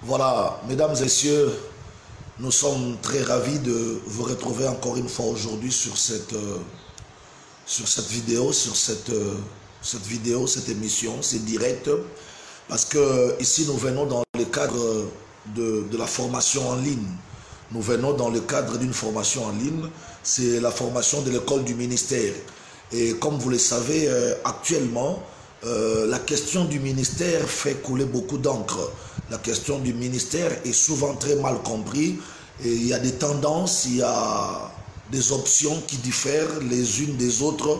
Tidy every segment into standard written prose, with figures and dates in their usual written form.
Voilà, mesdames et messieurs, nous sommes très ravis de vous retrouver encore une fois aujourd'hui sur cette émission, c'est direct, parce que ici nous venons dans le cadre de la formation en ligne. Nous venons dans le cadre d'une formation en ligne, c'est la formation de l'école du ministère. Et comme vous le savez, actuellement, la question du ministère fait couler beaucoup d'encre. La question du ministère est souvent très mal comprise. Et il y a des tendances, il y a des options qui diffèrent les unes des autres.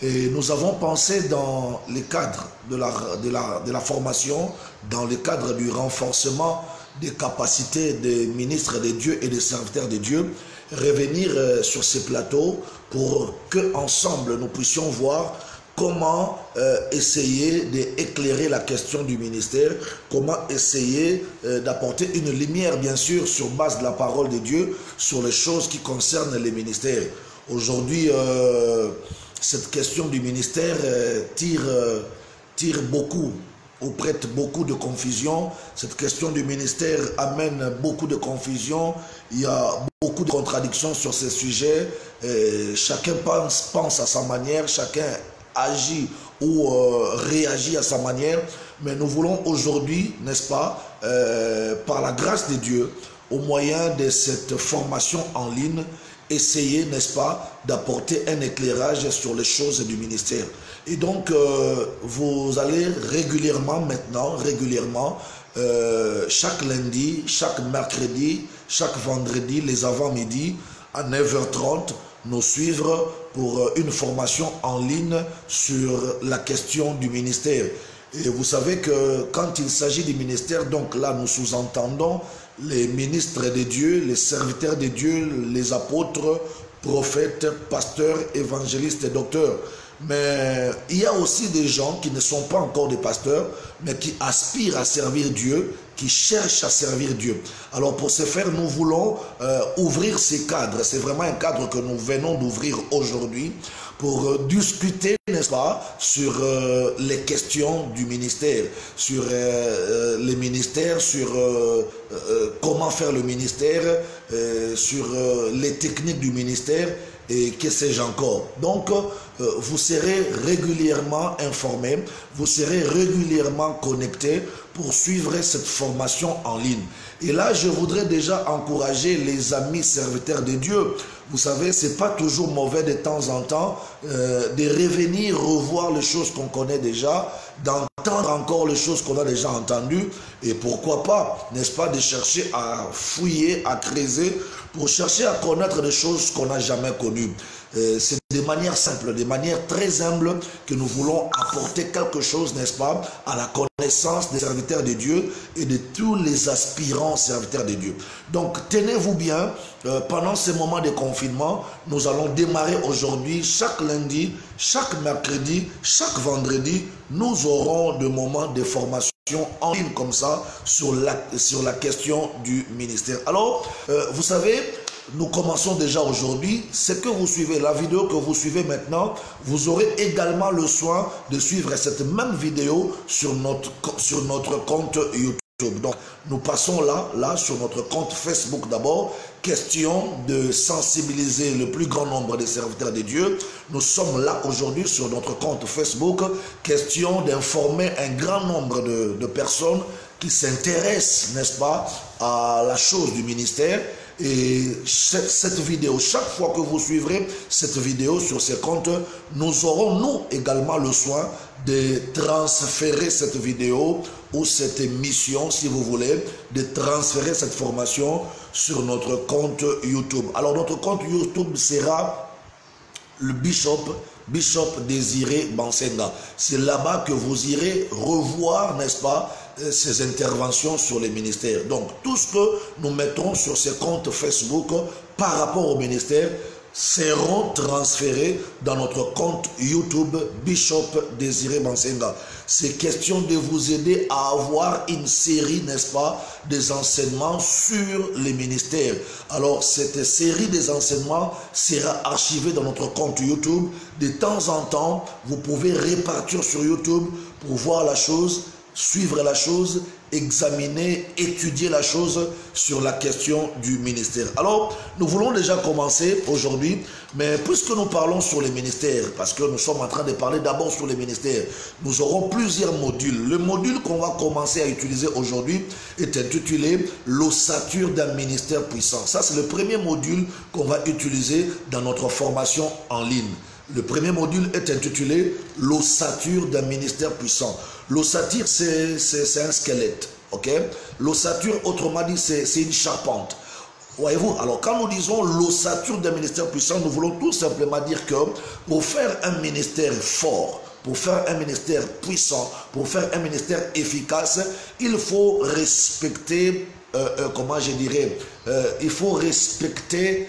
Et nous avons pensé dans le cadre de la formation, dans le cadre du renforcement des capacités des ministres de Dieu et des serviteurs de Dieu, revenir sur ces plateaux pour qu'ensemble nous puissions voir comment essayer d'éclairer la question du ministère, comment essayer d'apporter une lumière, bien sûr, sur base de la parole de Dieu, sur les choses qui concernent les ministères. Aujourd'hui, cette question du ministère tire beaucoup, ou prête beaucoup de confusion. Cette question du ministère amène beaucoup de confusion. Il y a beaucoup de contradictions sur ces sujets. Chacun pense à sa manière, chacun agit ou réagit à sa manière. Mais nous voulons aujourd'hui, n'est-ce pas, par la grâce de Dieu, au moyen de cette formation en ligne, essayer, n'est-ce pas, d'apporter un éclairage sur les choses du ministère. Et donc, vous allez régulièrement, chaque lundi, chaque mercredi, chaque vendredi, les avant-midi, à 9h30, nous suivre pour une formation en ligne sur la question du ministère. Et vous savez que quand il s'agit du ministère, donc là nous sous-entendons les ministres de Dieu, les serviteurs de Dieu, les apôtres, prophètes, pasteurs, évangélistes et docteurs. Mais il y a aussi des gens qui ne sont pas encore des pasteurs, mais qui aspirent à servir Dieu, qui cherchent à servir Dieu. Alors pour ce faire, nous voulons ouvrir ces cadres. C'est vraiment un cadre que nous venons d'ouvrir aujourd'hui pour discuter, n'est-ce pas, sur les questions du ministère, sur les ministères, sur comment faire le ministère, sur les techniques du ministère et que sais-je encore. Donc, vous serez régulièrement informés, vous serez régulièrement connectés pour suivre cette formation en ligne. Et là, je voudrais déjà encourager les amis serviteurs de Dieu. Vous savez, c'est pas toujours mauvais de temps en temps de revenir revoir les choses qu'on connaît déjà, d'entendre encore les choses qu'on a déjà entendues, et pourquoi pas, n'est-ce pas, de chercher à fouiller, à creuser, pour chercher à connaître des choses qu'on n'a jamais connues. C'est de manière simple, de manière très humble que nous voulons apporter quelque chose, n'est-ce pas, à la connaissance des serviteurs de Dieu et de tous les aspirants serviteurs de Dieu. Donc, tenez-vous bien, pendant ces moments de confinement, nous allons démarrer aujourd'hui, chaque lundi, chaque mercredi, chaque vendredi, nous aurons des moments de formation en ligne comme ça sur la question du ministère. Alors, vous savez, nous commençons déjà aujourd'hui. Ce que vous suivez, la vidéo que vous suivez maintenant, vous aurez également le soin de suivre cette même vidéo sur notre compte YouTube. Donc, nous passons là sur notre compte Facebook d'abord. Question de sensibiliser le plus grand nombre de serviteurs de Dieu. Nous sommes là aujourd'hui sur notre compte Facebook. Question d'informer un grand nombre de personnes qui s'intéressent, n'est-ce pas, à la chose du ministère. Et cette vidéo, chaque fois que vous suivrez cette vidéo sur ces comptes, nous aurons nous également le soin de transférer cette vidéo ou cette émission, si vous voulez, de transférer cette formation sur notre compte YouTube. Alors notre compte YouTube sera le Bishop Désiré Bansenga. C'est là-bas que vous irez revoir, n'est-ce pas, ces interventions sur les ministères. Donc, tout ce que nous mettrons sur ces comptes Facebook par rapport au ministère seront transférés dans notre compte YouTube Bishop Désiré Bansenga. C'est question de vous aider à avoir une série, n'est-ce pas, des enseignements sur les ministères. Alors, cette série des enseignements sera archivée dans notre compte YouTube. De temps en temps, vous pouvez répartir sur YouTube pour voir la chose, suivre la chose examiner, étudier la chose sur la question du ministère. Alors, nous voulons déjà commencer aujourd'hui, mais puisque nous parlons sur les ministères, parce que nous sommes en train de parler d'abord sur les ministères, nous aurons plusieurs modules. Le module qu'on va commencer à utiliser aujourd'hui est intitulé « L'ossature d'un ministère puissant ». Ça, c'est le premier module qu'on va utiliser dans notre formation en ligne. Le premier module est intitulé « L'ossature d'un ministère puissant ». L'ossature, c'est un squelette, ok? L'ossature, autrement dit, c'est une charpente. Voyez-vous, alors quand nous disons l'ossature d'un ministère puissant, nous voulons tout simplement dire que pour faire un ministère fort, pour faire un ministère puissant, pour faire un ministère efficace, il faut respecter, comment je dirais, il faut respecter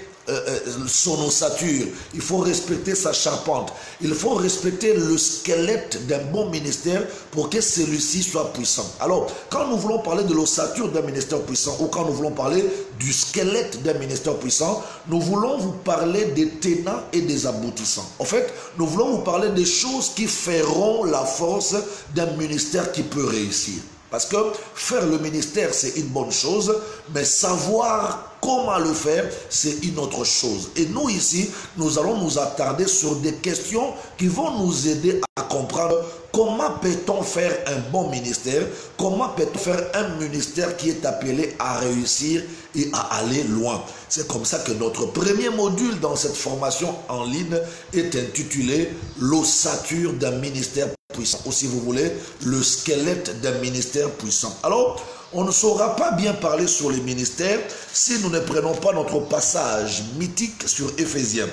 son ossature, il faut respecter sa charpente, il faut respecter le squelette d'un bon ministère pour que celui-ci soit puissant. Alors, quand nous voulons parler de l'ossature d'un ministère puissant ou quand nous voulons parler du squelette d'un ministère puissant, nous voulons vous parler des tenants et des aboutissants. En fait, nous voulons vous parler des choses qui feront la force d'un ministère qui peut réussir. Parce que faire le ministère, c'est une bonne chose, mais savoir comment le faire, c'est une autre chose. Et nous ici, nous allons nous attarder sur des questions qui vont nous aider à comprendre comment peut-on faire un bon ministère, comment peut-on faire un ministère qui est appelé à réussir et à aller loin. C'est comme ça que notre premier module dans cette formation en ligne est intitulé « L'ossature d'un ministère puissant » ou si vous voulez, le squelette d'un ministère puissant. Alors, on ne saura pas bien parler sur les ministères si nous ne prenons pas notre passage mythique sur Éphésiens.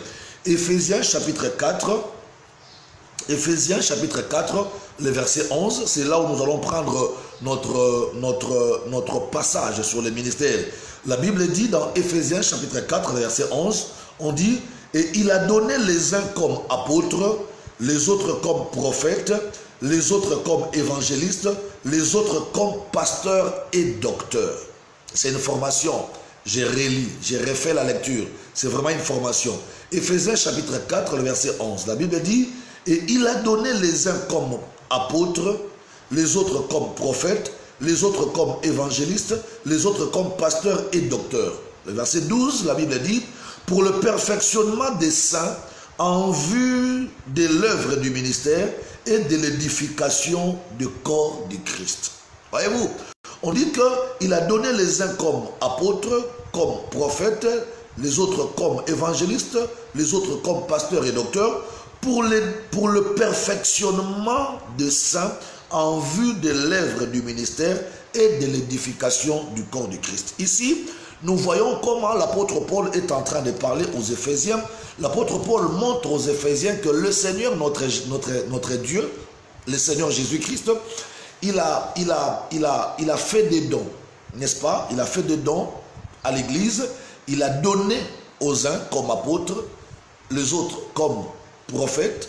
Éphésiens chapitre 4, Éphésiens chapitre 4, le verset 11, c'est là où nous allons prendre notre passage sur les ministères. La Bible dit dans Éphésiens chapitre 4, verset 11, on dit « Et il a donné les uns comme apôtres, les autres comme prophètes, les autres comme évangélistes, les autres comme pasteurs et docteurs. » C'est une formation. J'ai relis, j'ai refait la lecture. C'est vraiment une formation. Éphésiens chapitre 4, le verset 11. La Bible dit « Et il a donné les uns comme apôtres, les autres comme prophètes, les autres comme évangélistes, les autres comme pasteurs et docteurs. » Le verset 12, la Bible dit « Pour le perfectionnement des saints, en vue de l'œuvre du ministère et de l'édification du corps du Christ. » Voyez-vous, on dit qu'il a donné les uns comme apôtres, comme prophètes, les autres comme évangélistes, les autres comme pasteurs et docteurs, pour le perfectionnement des saints en vue de l'œuvre du ministère et de l'édification du corps du Christ. Ici, nous voyons comment l'apôtre Paul est en train de parler aux Éphésiens. L'apôtre Paul montre aux Éphésiens que le Seigneur, notre Dieu, le Seigneur Jésus-Christ, il a fait des dons, n'est-ce pas? Il a fait des dons à l'Église. Il a donné aux uns comme apôtres, les autres comme prophètes,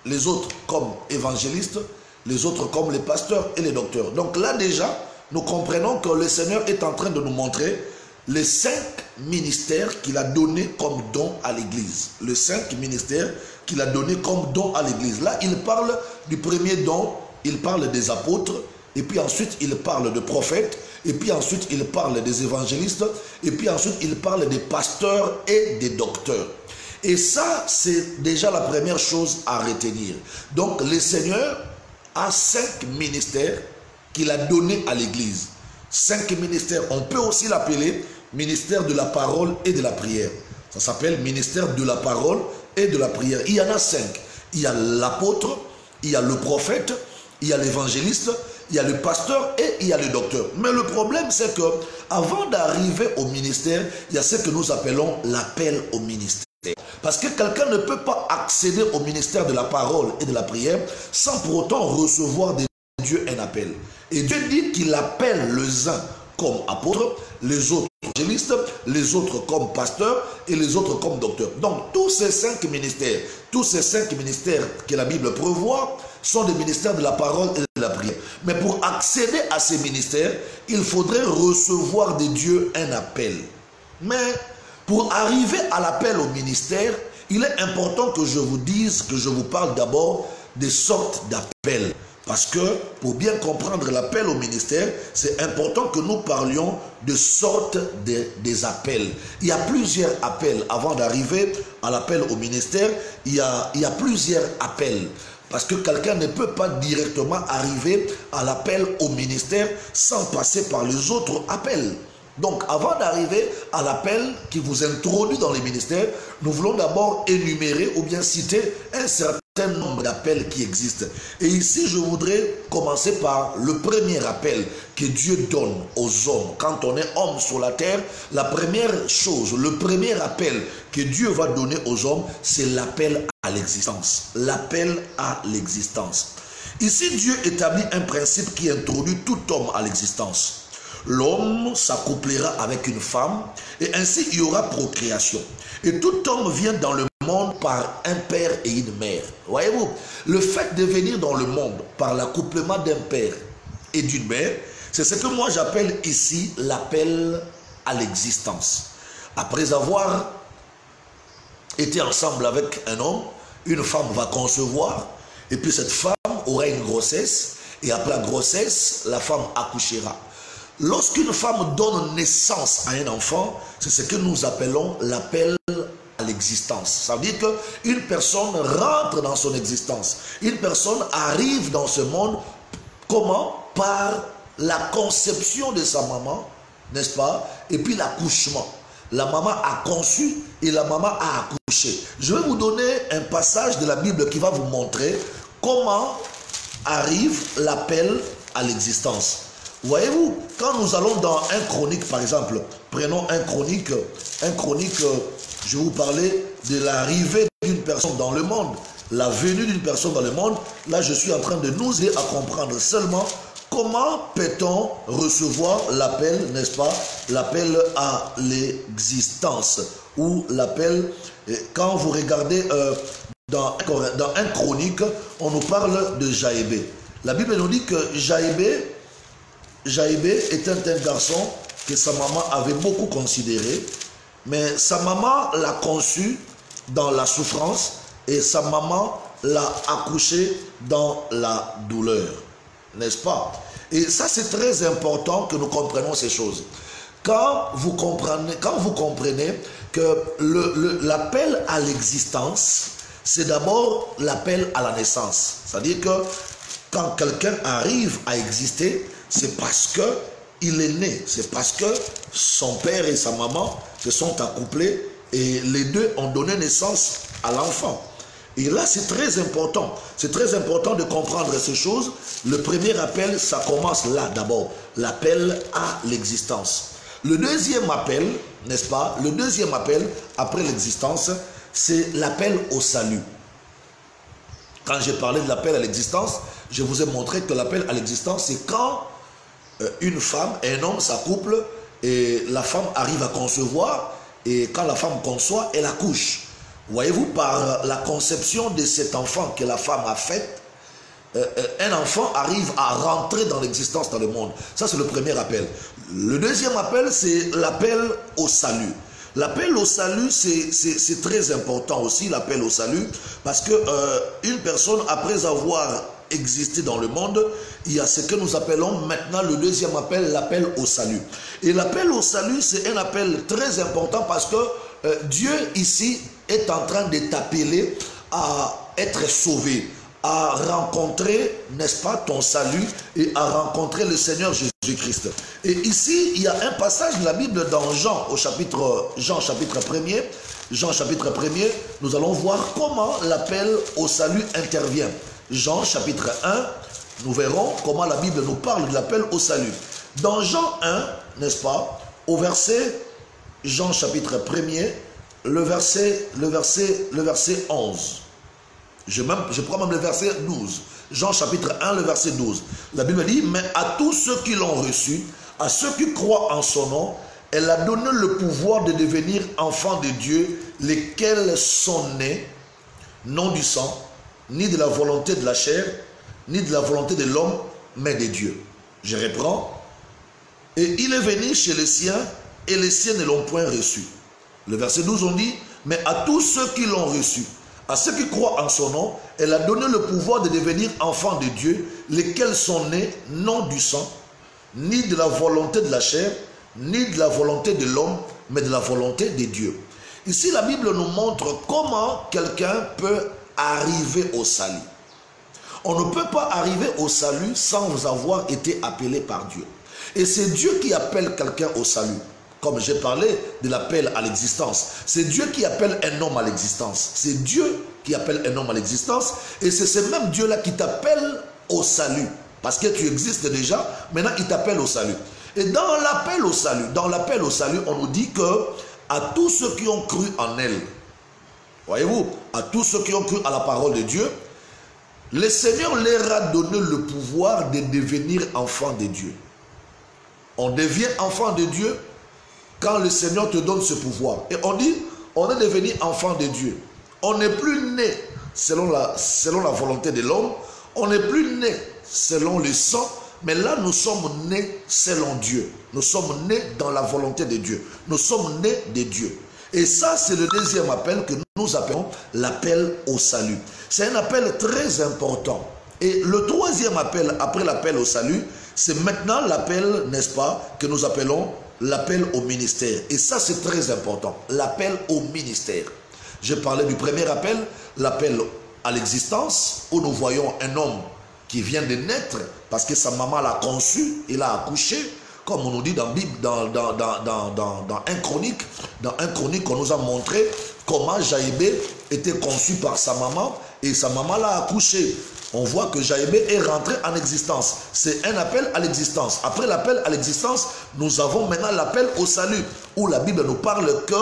les autres comme évangélistes, les autres comme les pasteurs et les docteurs. Donc là déjà, nous comprenons que le Seigneur est en train de nous montrer les 5 ministères qu'il a donnés comme don à l'Église. Les 5 ministères qu'il a donnés comme don à l'Église. Là, il parle du premier don, il parle des apôtres, et puis ensuite il parle de prophètes, et puis ensuite il parle des évangélistes, et puis ensuite il parle des pasteurs et des docteurs. Et ça, c'est déjà la première chose à retenir. Donc, le Seigneur a 5 ministères qu'il a donnés à l'Église. 5 ministères, on peut aussi l'appeler ministère de la parole et de la prière. Ça s'appelle ministère de la parole et de la prière. Il y en a 5. Il y a l'apôtre, il y a le prophète, il y a l'évangéliste, il y a le pasteur et il y a le docteur. Mais le problème, c'est que avant d'arriver au ministère, il y a ce que nous appelons l'appel au ministère. Parce que quelqu'un ne peut pas accéder au ministère de la parole et de la prière sans pour autant recevoir de Dieu un appel. Et Dieu dit qu'il appelle les uns comme apôtres, les autres évangélistes, les autres comme pasteurs et les autres comme docteurs. Donc tous ces 5 ministères que la Bible prévoit sont des ministères de la parole et de la prière. Mais pour accéder à ces ministères, il faudrait recevoir de Dieu un appel. Mais pour arriver à l'appel au ministère, il est important que je vous dise, que je vous parle d'abord des sortes d'appels. Parce que pour bien comprendre l'appel au ministère, c'est important que nous parlions de sorte des appels. Il y a plusieurs appels. Avant d'arriver à l'appel au ministère, il y a plusieurs appels. Parce que quelqu'un ne peut pas directement arriver à l'appel au ministère sans passer par les autres appels. Donc, avant d'arriver à l'appel qui vous introduit dans les ministères, nous voulons d'abord énumérer ou bien citer un certain nombre d'appels qui existent. Et ici, je voudrais commencer par le premier appel que Dieu donne aux hommes. Quand on est homme sur la terre, la première chose, le premier appel que Dieu va donner aux hommes, c'est l'appel à l'existence. L'appel à l'existence. Ici, Dieu établit un principe qui introduit tout homme à l'existence. L'homme s'accouplera avec une femme et ainsi il y aura procréation. Et tout homme vient dans le monde par un père et une mère. Voyez-vous, le fait de venir dans le monde par l'accouplement d'un père et d'une mère, c'est ce que moi j'appelle ici l'appel à l'existence. Après avoir été ensemble avec un homme, une femme va concevoir et puis cette femme aura une grossesse et après la grossesse, la femme accouchera. Lorsqu'une femme donne naissance à un enfant, c'est ce que nous appelons l'appel à l'existence. Ça veut dire qu'une personne rentre dans son existence. Une personne arrive dans ce monde, comment? Par la conception de sa maman, n'est-ce pas? Et puis l'accouchement. La maman a conçu et la maman a accouché. Je vais vous donner un passage de la Bible qui va vous montrer comment arrive l'appel à l'existence. Voyez-vous, quand nous allons dans un chronique, par exemple, prenons un chronique, je vais vous parler de l'arrivée d'une personne dans le monde, la venue d'une personne dans le monde. Là, je suis en train de nous aider à comprendre seulement comment peut-on recevoir l'appel, n'est-ce pas, l'appel à l'existence, ou l'appel, quand vous regardez dans un chronique, on nous parle de Jaébé. La Bible nous dit que Jaébé était un garçon que sa maman avait beaucoup considéré, mais sa maman l'a conçu dans la souffrance et sa maman l'a accouché dans la douleur, n'est-ce pas? Et ça, c'est très important que nous comprenions ces choses. Quand vous comprenez que l'appel à l'existence, c'est d'abord l'appel à la naissance. C'est-à-dire que quand quelqu'un arrive à exister, c'est parce qu'il est né, c'est parce que son père et sa maman se sont accouplés et les deux ont donné naissance à l'enfant. Et là, c'est très important. C'est très important de comprendre ces choses. Le premier appel, ça commence là d'abord. L'appel à l'existence. Le deuxième appel, n'est-ce pas? Le deuxième appel après l'existence, c'est l'appel au salut. Quand j'ai parlé de l'appel à l'existence, je vous ai montré que l'appel à l'existence, c'est quand une femme et un homme s'accouplent et la femme arrive à concevoir et quand la femme conçoit, elle accouche. Voyez-vous, par la conception de cet enfant que la femme a fait, un enfant arrive à rentrer dans l'existence dans le monde. Ça, c'est le premier appel. Le deuxième appel, c'est l'appel au salut. L'appel au salut, c'est très important aussi, l'appel au salut, parce que une personne, après avoir existé dans le monde, il y a ce que nous appelons maintenant le deuxième appel, l'appel au salut. Et l'appel au salut, c'est un appel très important parce que Dieu ici est en train de t'appeler à être sauvé, à rencontrer, n'est-ce pas, ton salut et à rencontrer le Seigneur Jésus-Christ. Et ici, il y a un passage de la Bible dans Jean chapitre 1er. Jean chapitre 1er, nous allons voir comment l'appel au salut intervient. Jean chapitre 1, nous verrons comment la Bible nous parle de l'appel au salut. Dans Jean 1, n'est-ce pas, au verset, Jean chapitre 1er, le verset 11. Je prends même le verset 12. Jean chapitre 1, le verset 12. La Bible dit, mais à tous ceux qui l'ont reçu, à ceux qui croient en son nom, elle a donné le pouvoir de devenir enfants de Dieu, lesquels sont nés, non du sang, ni de la volonté de la chair, ni de la volonté de l'homme, mais de Dieu. Je reprends. Et il est venu chez les siens, et les siens ne l'ont point reçu. Le verset 12, on dit, mais à tous ceux qui l'ont reçu, À ceux qui croient en son nom, elle a donné le pouvoir de devenir enfants de Dieu, lesquels sont nés non du sang, ni de la volonté de la chair, ni de la volonté de l'homme, mais de la volonté de Dieu. Ici, la Bible nous montre comment quelqu'un peut arriver au salut. On ne peut pas arriver au salut sans avoir été appelé par Dieu. Et c'est Dieu qui appelle quelqu'un au salut. Comme j'ai parlé de l'appel à l'existence. C'est Dieu qui appelle un homme à l'existence. C'est Dieu qui appelle un homme à l'existence. Et c'est ce même Dieu-là qui t'appelle au salut. Parce que tu existes déjà, maintenant il t'appelle au salut. Et dans l'appel au salut, on nous dit que à tous ceux qui ont cru en elle, voyez-vous, à tous ceux qui ont cru à la parole de Dieu, le Seigneur leur a donné le pouvoir de devenir enfants de Dieu. On devient enfant de Dieu quand le Seigneur te donne ce pouvoir. Et on dit, on est devenu enfant de Dieu. On n'est plus né selon la volonté de l'homme. On n'est plus né selon le sang. Mais là, nous sommes nés selon Dieu. Nous sommes nés dans la volonté de Dieu. Nous sommes nés de Dieu. Et ça, c'est le deuxième appel que nous appelons l'appel au salut. C'est un appel très important. Et le troisième appel, après l'appel au salut, c'est maintenant l'appel, n'est-ce pas, que nous appelons l'appel au ministère. Et ça, c'est très important. L'appel au ministère. J'ai parlé du premier appel, l'appel à l'existence, où nous voyons un homme qui vient de naître, parce que sa maman l'a conçu, il a accouché, comme on nous dit dans Bible, dans un chronique. Dans un chronique, on nous a montré comment Jaïbé était conçu par sa maman, et sa maman l'a accouché. On voit que Jaïbé est rentré en existence. C'est un appel à l'existence. Après l'appel à l'existence, nous avons maintenant l'appel au salut, où la Bible nous parle que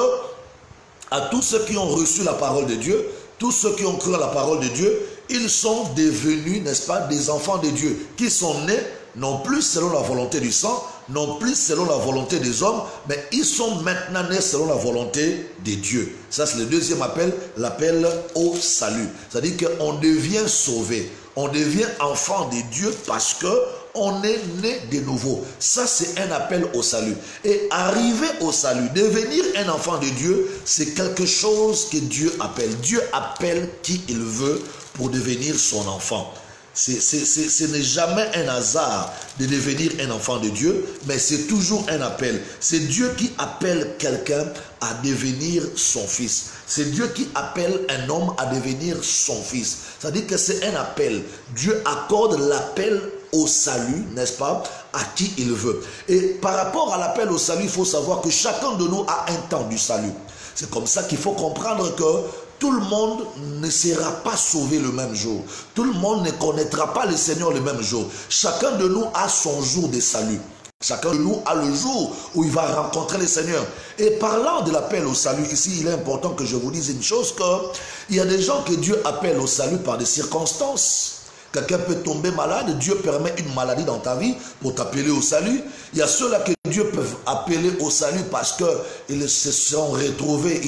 à tous ceux qui ont reçu la parole de Dieu, tous ceux qui ont cru à la parole de Dieu, ils sont devenus, n'est-ce pas, des enfants de Dieu, qui sont nés non plus selon la volonté du sang, non plus selon la volonté des hommes, mais ils sont maintenant nés selon la volonté de Dieu. Ça, c'est le deuxième appel, l'appel au salut. C'est-à-dire qu'on devient sauvé, on devient enfant de Dieu parce que on est né de nouveau. Ça, c'est un appel au salut. Et arriver au salut, devenir un enfant de Dieu, c'est quelque chose que Dieu appelle. Dieu appelle qui il veut pour devenir son enfant. Ce n'est jamais un hasard de devenir un enfant de Dieu, mais c'est toujours un appel. C'est Dieu qui appelle quelqu'un à devenir son fils. C'est Dieu qui appelle un homme à devenir son fils. C'est-à-dire que c'est un appel. Dieu accorde l'appel au salut, n'est-ce pas, à qui il veut. Et par rapport à l'appel au salut, il faut savoir que chacun de nous a un temps du salut. C'est comme ça qu'il faut comprendre que tout le monde ne sera pas sauvé le même jour. Tout le monde ne connaîtra pas le Seigneur le même jour. Chacun de nous a son jour de salut. Chacun de nous a le jour où il va rencontrer le Seigneur. Et parlant de l'appel au salut, ici, il est important que je vous dise une chose, qu'il y a des gens que Dieu appelle au salut par des circonstances. Quelqu'un peut tomber malade, Dieu permet une maladie dans ta vie pour t'appeler au salut. Il y a ceux-là que Dieu peut appeler au salut parce qu'ils se sont retrouvés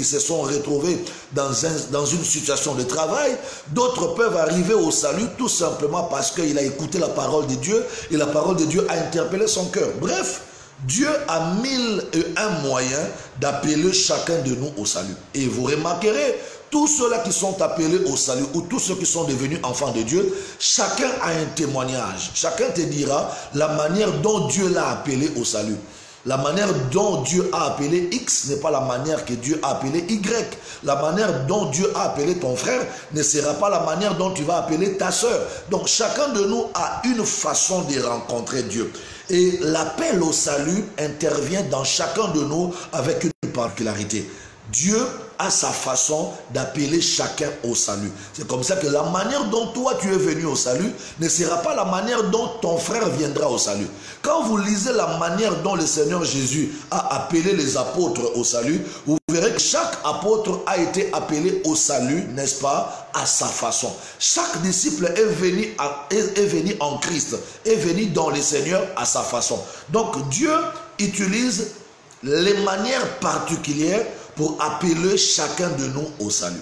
dans une situation de travail. D'autres peuvent arriver au salut tout simplement parce qu'il a écouté la parole de Dieu et la parole de Dieu a interpellé son cœur. Bref, Dieu a 1001 moyens d'appeler chacun de nous au salut. Et vous remarquerez, tous ceux-là qui sont appelés au salut ou tous ceux qui sont devenus enfants de Dieu, chacun a un témoignage. Chacun te dira la manière dont Dieu l'a appelé au salut. La manière dont Dieu a appelé X n'est pas la manière que Dieu a appelé Y. La manière dont Dieu a appelé ton frère ne sera pas la manière dont tu vas appeler ta soeur. Donc chacun de nous a une façon de rencontrer Dieu. Et l'appel au salut intervient dans chacun de nous avec une particularité. Dieu a sa façon d'appeler chacun au salut. C'est comme ça que la manière dont toi tu es venu au salut ne sera pas la manière dont ton frère viendra au salut. Quand vous lisez la manière dont le Seigneur Jésus a appelé les apôtres au salut, vous verrez que chaque apôtre a été appelé au salut, n'est-ce pas, à sa façon. Chaque disciple est venu en Christ, est venu dans le Seigneur à sa façon. Donc Dieu utilise les manières particulières pour appeler chacun de nous au salut.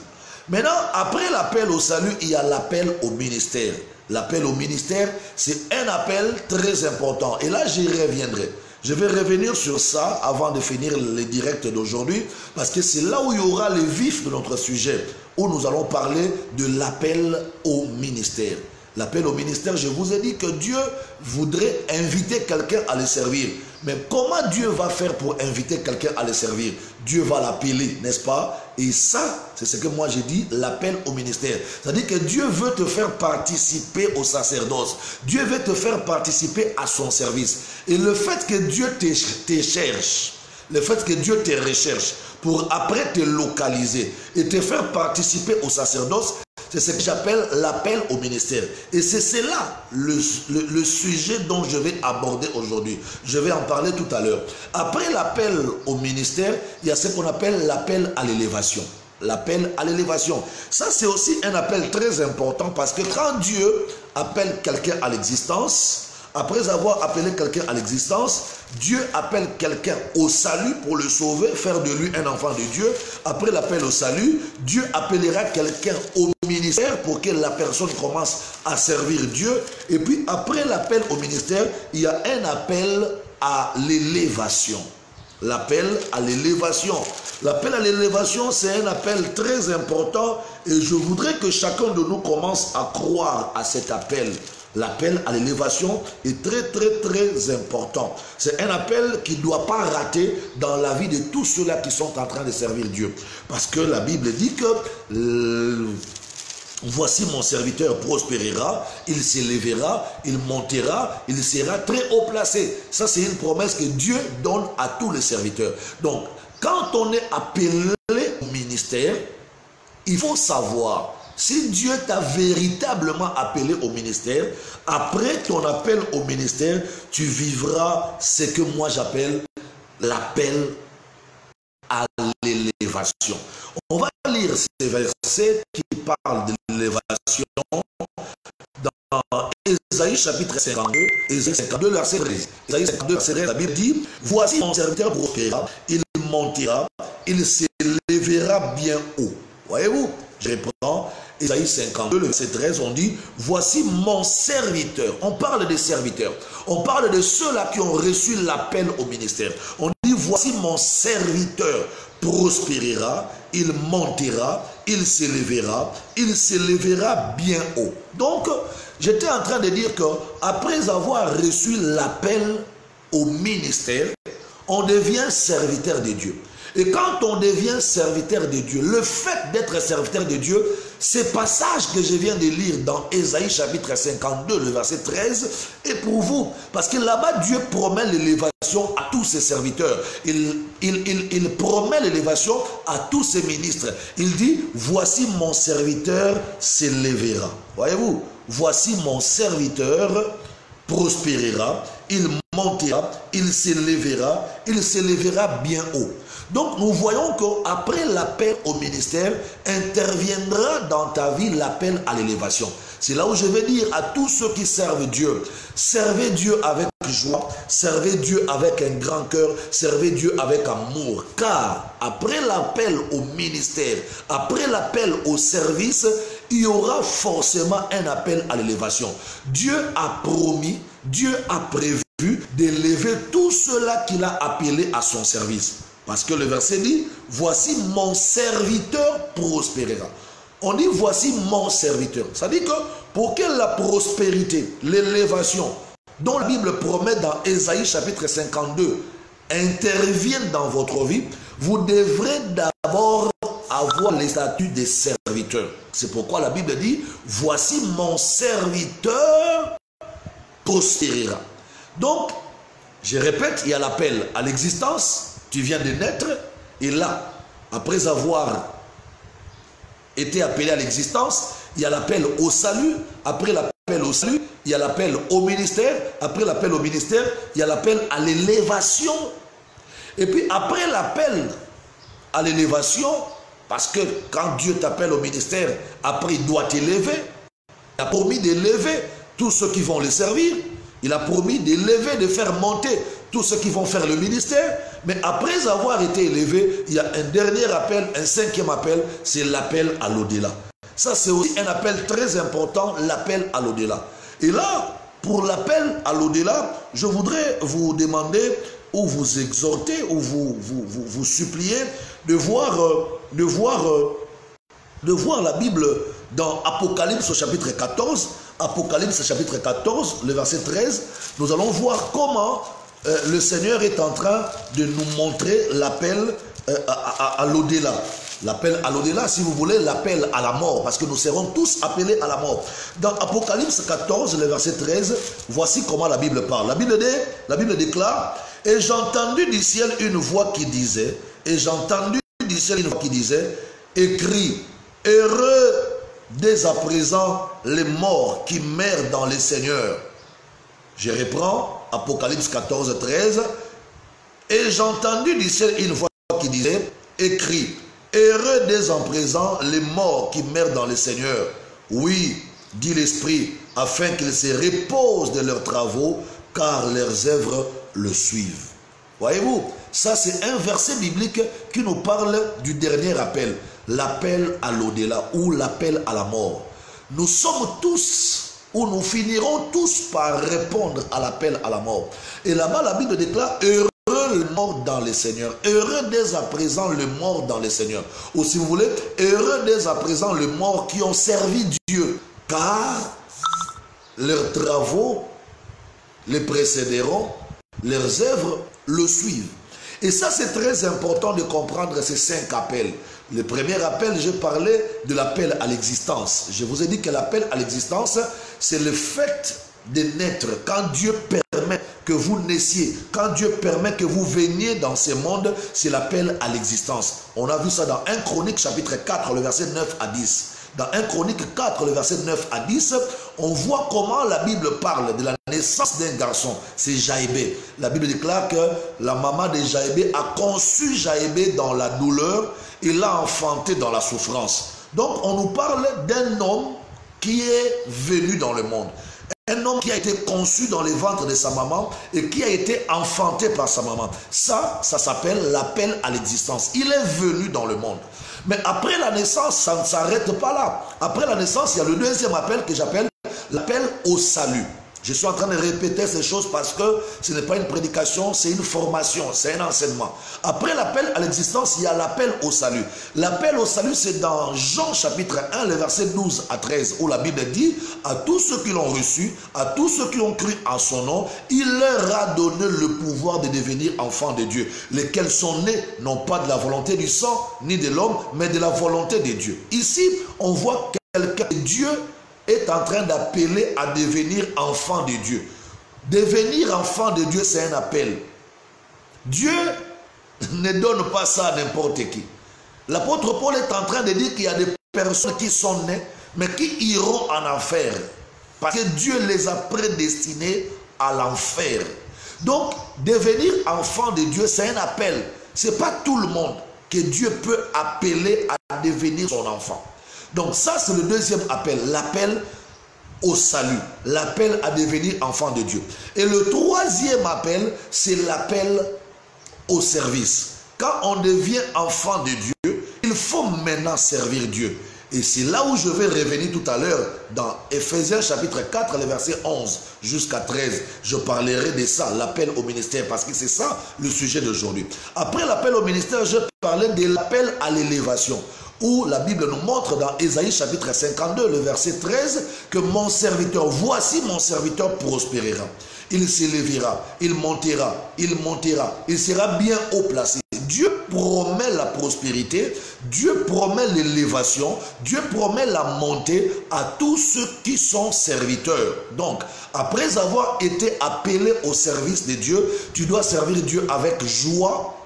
Maintenant, après l'appel au salut, il y a l'appel au ministère. L'appel au ministère, c'est un appel très important. Et là, j'y reviendrai. Je vais revenir sur ça avant de finir les directs d'aujourd'hui, parce que c'est là où il y aura le vif de notre sujet, où nous allons parler de l'appel au ministère. L'appel au ministère, je vous ai dit que Dieu voudrait inviter quelqu'un à le servir. Mais comment Dieu va faire pour inviter quelqu'un à le servir? Dieu va l'appeler, n'est-ce pas? Et ça, c'est ce que moi j'ai dit, l'appel au ministère. C'est-à-dire que Dieu veut te faire participer au sacerdoce. Dieu veut te faire participer à son service. Et le fait que Dieu te cherche, le fait que Dieu te recherche pour après te localiser et te faire participer au sacerdoce, c'est ce que j'appelle l'appel au ministère. Et c'est cela le sujet dont je vais aborder aujourd'hui. Je vais en parler tout à l'heure. Après l'appel au ministère, il y a ce qu'on appelle l'appel à l'élévation. L'appel à l'élévation. Ça, c'est aussi un appel très important parce que quand Dieu appelle quelqu'un à l'existence, après avoir appelé quelqu'un à l'existence, Dieu appelle quelqu'un au salut pour le sauver, faire de lui un enfant de Dieu. Après l'appel au salut, Dieu appellera quelqu'un au ministère pour que la personne commence à servir Dieu. Et puis après l'appel au ministère, il y a un appel à l'élévation. L'appel à l'élévation. L'appel à l'élévation, c'est un appel très important et je voudrais que chacun de nous commence à croire à cet appel. L'appel à l'élévation est très important. C'est un appel qui ne doit pas rater dans la vie de tous ceux-là qui sont en train de servir Dieu. Parce que la Bible dit que voici mon serviteur prospérera, il s'élèvera, il montera, il sera très haut placé. Ça, c'est une promesse que Dieu donne à tous les serviteurs. Donc, quand on est appelé au ministère, il faut savoir, si Dieu t'a véritablement appelé au ministère, après ton appel au ministère, tu vivras ce que moi j'appelle l'appel à l'élévation. On va lire ces versets qui parlent de l'élévation dans Ésaïe chapitre 52, Ésaïe 52, verset 13. Ésaïe 52, verset 13, la Bible dit, voici mon serviteur prospérera, il montera, il s'élèvera bien haut. Voyez-vous, je reprends Ésaïe 52, le verset 13, on dit, voici mon serviteur. On parle des serviteurs. On parle de ceux-là qui ont reçu l'appel au ministère. On dit, voici mon serviteur prospérera, il montera, il s'élèvera bien haut. Donc, j'étais en train de dire que après avoir reçu l'appel au ministère, on devient serviteur de Dieu. Et quand on devient serviteur de Dieu, le fait d'être serviteur de Dieu, ces passages que je viens de lire dans Ésaïe chapitre 52, le verset 13, est pour vous. Parce que là-bas, Dieu promet l'élévation à tous ses serviteurs. Il promet l'élévation à tous ses ministres. Il dit, voici mon serviteur s'élèvera. Voyez-vous, voici mon serviteur prospérera, il montera, il s'élèvera bien haut. Donc nous voyons qu'après l'appel au ministère, interviendra dans ta vie l'appel à l'élévation. C'est là où je vais dire à tous ceux qui servent Dieu, servez Dieu avec joie, servez Dieu avec un grand cœur, servez Dieu avec amour. Car après l'appel au ministère, après l'appel au service, il y aura forcément un appel à l'élévation. Dieu a promis, Dieu a prévu d'élever tous ceux-là qu'il a appelés à son service. Parce que le verset dit, voici mon serviteur prospérera. On dit, voici mon serviteur. Ça dit que pour que la prospérité, l'élévation, dont la Bible promet dans Ésaïe chapitre 52, intervienne dans votre vie, vous devrez d'abord avoir les statuts des serviteurs. C'est pourquoi la Bible dit, voici mon serviteur prospérera. Donc, je répète, il y a l'appel à l'existence. Tu viens de naître et là, après avoir été appelé à l'existence, il y a l'appel au salut. Après l'appel au salut, il y a l'appel au ministère. Après l'appel au ministère, il y a l'appel à l'élévation. Et puis après l'appel à l'élévation, parce que quand Dieu t'appelle au ministère, après il doit t'élever. Il a promis d'élever tous ceux qui vont le servir. Il a promis d'élever, de faire monter tous ceux qui vont faire le ministère. Mais après avoir été élevé, il y a un dernier appel, un cinquième appel, c'est l'appel à l'au-delà. Ça, c'est aussi un appel très important, l'appel à l'au-delà. Et là, pour l'appel à l'au-delà, je voudrais vous demander ou vous exhorter ou vous supplier de voir la Bible dans Apocalypse au chapitre 14. Apocalypse chapitre 14, le verset 13. Nous allons voir comment le Seigneur est en train de nous montrer l'appel à l'au-delà. L'appel à l'au-delà, si vous voulez, l'appel à la mort, parce que nous serons tous appelés à la mort. Dans Apocalypse 14, le verset 13, voici comment la Bible parle. La Bible déclare, « Et j'ai entendu du ciel une voix qui disait, écris, heureux dès à présent les morts qui meurent dans les seigneurs. » Je reprends, Apocalypse 14, 13, « Et j'ai entendu du ciel une voix qui disait, écris, heureux dès en présent les morts qui meurent dans les seigneurs. Oui, dit l'Esprit, afin qu'ils se reposent de leurs travaux, car leurs œuvres le suivent. » Voyez-vous, ça c'est un verset biblique qui nous parle du dernier appel, l'appel à l'au-delà ou l'appel à la mort. Nous sommes tous, ou nous finirons tous par répondre à l'appel à la mort. Et là-bas, la Bible déclare, heureux le mort dans les seigneurs, heureux dès à présent le mort dans les seigneurs. Ou si vous voulez, heureux dès à présent le mort qui ont servi Dieu, car leurs travaux les précéderont, leurs œuvres le suivent. Et ça, c'est très important de comprendre ces 5 appels. Le premier appel, je parlais de l'appel à l'existence. Je vous ai dit que l'appel à l'existence, c'est le fait de naître. Quand Dieu permet que vous naissiez, quand Dieu permet que vous veniez dans ce monde, c'est l'appel à l'existence. On a vu ça dans 1 Chronique chapitre 4, le verset 9 à 10. Dans 1 Chronique 4, le verset 9 à 10, on voit comment la Bible parle de la naissance d'un garçon. C'est Jaébé. La Bible déclare que la maman de Jaébé a conçu Jaébé dans la douleur et l'a enfanté dans la souffrance. Donc on nous parle d'un homme qui est venu dans le monde. Un homme qui a été conçu dans les ventres de sa maman et qui a été enfanté par sa maman. Ça s'appelle l'appel à l'existence. Il est venu dans le monde. Mais après la naissance, ça ne s'arrête pas là. Après la naissance, il y a le deuxième appel que j'appelle l'appel au salut. Je suis en train de répéter ces choses parce que ce n'est pas une prédication, c'est une formation, c'est un enseignement. Après l'appel à l'existence, il y a l'appel au salut. L'appel au salut, c'est dans Jean chapitre 1, le verset 12 à 13, où la Bible dit, à tous ceux qui l'ont reçu, à tous ceux qui ont cru en son nom, il leur a donné le pouvoir de devenir enfants de Dieu, lesquels sont nés, non pas de la volonté du sang, ni de l'homme, mais de la volonté de Dieu. Ici, on voit quelqu'un que Dieu est en train d'appeler à devenir enfant de Dieu. Devenir enfant de Dieu, c'est un appel. Dieu ne donne pas ça à n'importe qui. L'apôtre Paul est en train de dire qu'il y a des personnes qui sont nées, mais qui iront en enfer. Parce que Dieu les a prédestinés à l'enfer. Donc, devenir enfant de Dieu, c'est un appel. Ce n'est pas tout le monde que Dieu peut appeler à devenir son enfant. Donc ça, c'est le deuxième appel, l'appel au salut, l'appel à devenir enfant de Dieu. Et le troisième appel, c'est l'appel au service. Quand on devient enfant de Dieu, il faut maintenant servir Dieu. Et c'est là où je vais revenir tout à l'heure, dans Ephésiens chapitre 4, le verset 11 jusqu'à 13. Je parlerai de ça, l'appel au ministère, parce que c'est ça le sujet d'aujourd'hui. Après l'appel au ministère, je parlais de l'appel à l'élévation, où la Bible nous montre dans Ésaïe chapitre 52, le verset 13, que mon serviteur, voici mon serviteur prospérera. Il s'élèvera, il montera, il sera bien haut placé. Dieu promet la prospérité, Dieu promet l'élévation, Dieu promet la montée à tous ceux qui sont serviteurs. Donc, après avoir été appelé au service de Dieu, tu dois servir Dieu avec joie,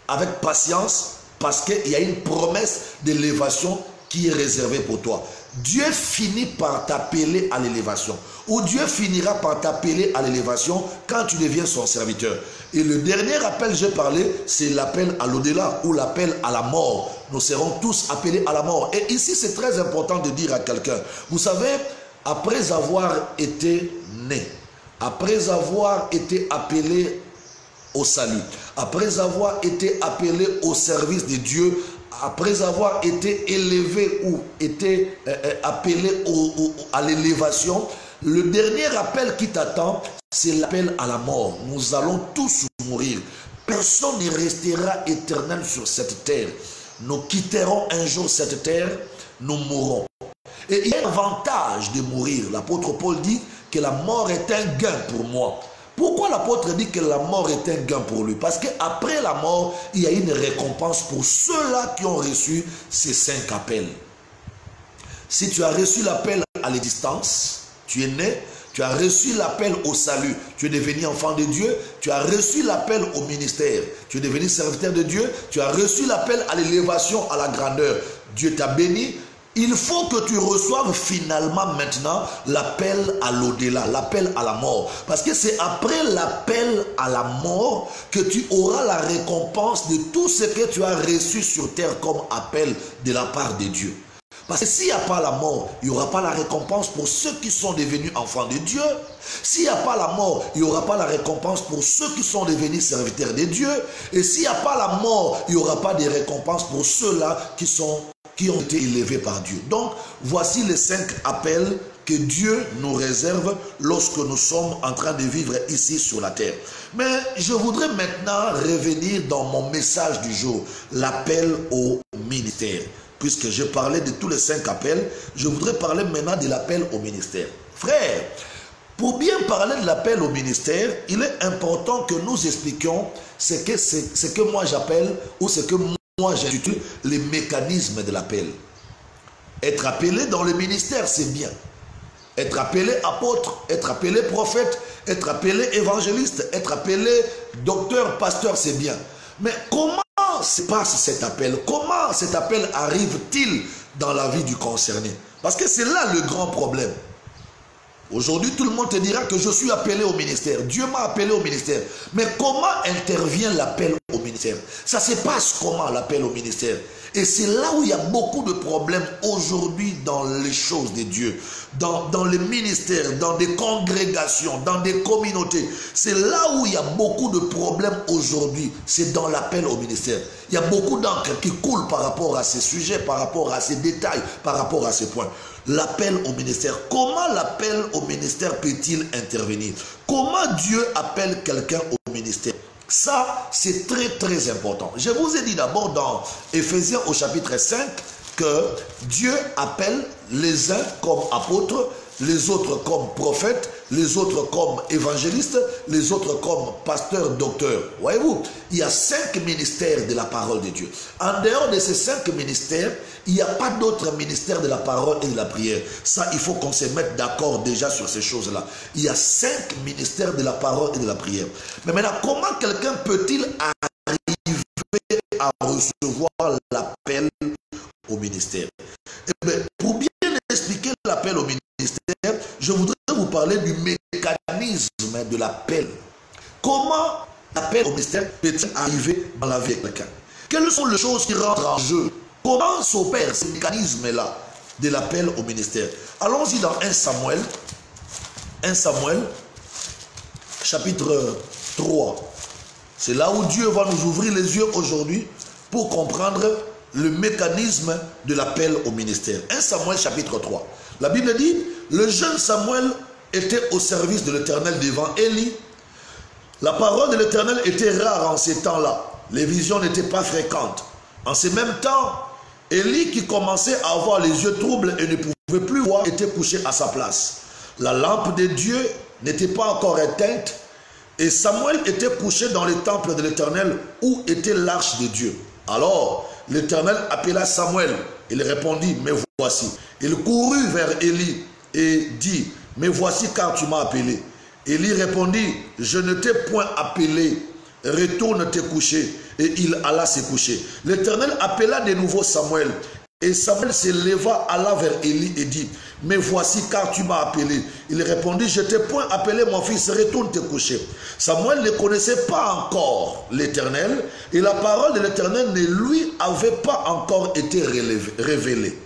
avec patience, parce qu'il y a une promesse d'élévation qui est réservée pour toi. Dieu finit par t'appeler à l'élévation. Ou Dieu finira par t'appeler à l'élévation quand tu deviens son serviteur. Et le dernier appel, j'ai parlé, c'est l'appel à l'au-delà ou l'appel à la mort. Nous serons tous appelés à la mort. Et ici, c'est très important de dire à quelqu'un, vous savez, après avoir été né, après avoir été appelé au salut, après avoir été appelé au service de Dieu, après avoir été élevé ou été appelé à l'élévation, Le dernier appel qui t'attend, c'est l'appel à la mort. Nous allons tous mourir. Personne ne restera éternel sur cette terre. Nous quitterons un jour cette terre, nous mourrons. Et il y a un avantage de mourir. L'apôtre Paul dit que la mort est un gain pour moi. Pourquoi l'apôtre dit que la mort est un gain pour lui? Parce qu'après la mort, il y a une récompense pour ceux-là qui ont reçu ces 5 appels. Si tu as reçu l'appel à l'existence, tu es né, tu as reçu l'appel au salut, tu es devenu enfant de Dieu, tu as reçu l'appel au ministère, tu es devenu serviteur de Dieu, tu as reçu l'appel à l'élévation, à la grandeur. Dieu t'a béni. Il faut que tu reçoives finalement maintenant l'appel à l'au-delà, l'appel à la mort. Parce que c'est après l'appel à la mort que tu auras la récompense de tout ce que tu as reçu sur terre comme appel de la part de Dieu. Parce que s'il n'y a pas la mort, il n'y aura pas la récompense pour ceux qui sont devenus enfants de Dieu. S'il n'y a pas la mort, il n'y aura pas la récompense pour ceux qui sont devenus serviteurs de Dieu. Et s'il n'y a pas la mort, il n'y aura pas de récompense pour ceux-là qui ont été élevés par Dieu. Donc, voici les 5 appels que Dieu nous réserve lorsque nous sommes en train de vivre ici sur la terre. Mais je voudrais maintenant revenir dans mon message du jour, l'appel au ministère. Puisque je parlais de tous les 5 appels, je voudrais parler maintenant de l'appel au ministère. Frère, pour bien parler de l'appel au ministère, il est important que nous expliquions ce que moi j'appelle, ou ce que moi j'intitule les mécanismes de l'appel. Être appelé dans le ministère, c'est bien. Être appelé apôtre, être appelé prophète, être appelé évangéliste, être appelé docteur, pasteur, c'est bien. Mais comment se passe cet appel? Comment cet appel arrive-t-il dans la vie du concerné? Parce que c'est là le grand problème. Aujourd'hui, tout le monde te dira que je suis appelé au ministère. Dieu m'a appelé au ministère. Mais comment intervient l'appel au ministère? Ça se passe comment l'appel au ministère? Et c'est là où il y a beaucoup de problèmes aujourd'hui dans les choses de Dieu, dans les ministères, dans des congrégations, dans des communautés. C'est là où il y a beaucoup de problèmes aujourd'hui. C'est dans l'appel au ministère. Il y a beaucoup d'encre qui coule par rapport à ces sujets, par rapport à ces détails, par rapport à ces points. L'appel au ministère. Comment l'appel au ministère peut-il intervenir? Comment Dieu appelle quelqu'un au ministère? Ça, c'est très très important. Je vous ai dit d'abord dans Éphésiens au chapitre 5 que Dieu appelle les uns comme apôtres, les autres comme prophètes, les autres comme évangélistes, les autres comme pasteurs, docteurs. Voyez-vous, il y a 5 ministères de la parole de Dieu. En dehors de ces 5 ministères, il n'y a pas d'autres ministères de la parole et de la prière. Ça, il faut qu'on se mette d'accord déjà sur ces choses-là. Il y a 5 ministères de la parole et de la prière. Mais maintenant, comment quelqu'un peut-il arriver à recevoir l'appel au ministère? Eh bien, pour bien expliquer l'appel au ministère, je voudrais vous parler du mécanisme de l'appel. Comment l'appel au ministère peut-il arriver dans la vie de quelqu'un? Quelles sont les choses qui rentrent en jeu? Comment s'opère ce mécanisme-là de l'appel au ministère? Allons-y dans 1 Samuel, chapitre 3. C'est là où Dieu va nous ouvrir les yeux aujourd'hui pour comprendre le mécanisme de l'appel au ministère. 1 Samuel chapitre 3. La Bible dit, le jeune Samuel était au service de l'Éternel devant Élie. La parole de l'Éternel était rare en ces temps-là. Les visions n'étaient pas fréquentes. En ce même temps, Élie, qui commençait à avoir les yeux troubles et ne pouvait plus voir, était couché à sa place. La lampe de Dieu n'était pas encore éteinte et Samuel était couché dans le temple de l'Éternel où était l'arche de Dieu. Alors, l'Éternel appela Samuel. Il répondit, me voici. Il courut vers Élie et dit, me voici car tu m'as appelé. Élie répondit, je ne t'ai point appelé, retourne te coucher. Et il alla se coucher. L'Éternel appela de nouveau Samuel. Et Samuel se leva, alla vers Élie et dit, me voici car tu m'as appelé. Il répondit, je ne t'ai point appelé mon fils, retourne te coucher. Samuel ne connaissait pas encore l'Éternel et la parole de l'Éternel ne lui avait pas encore été révélée.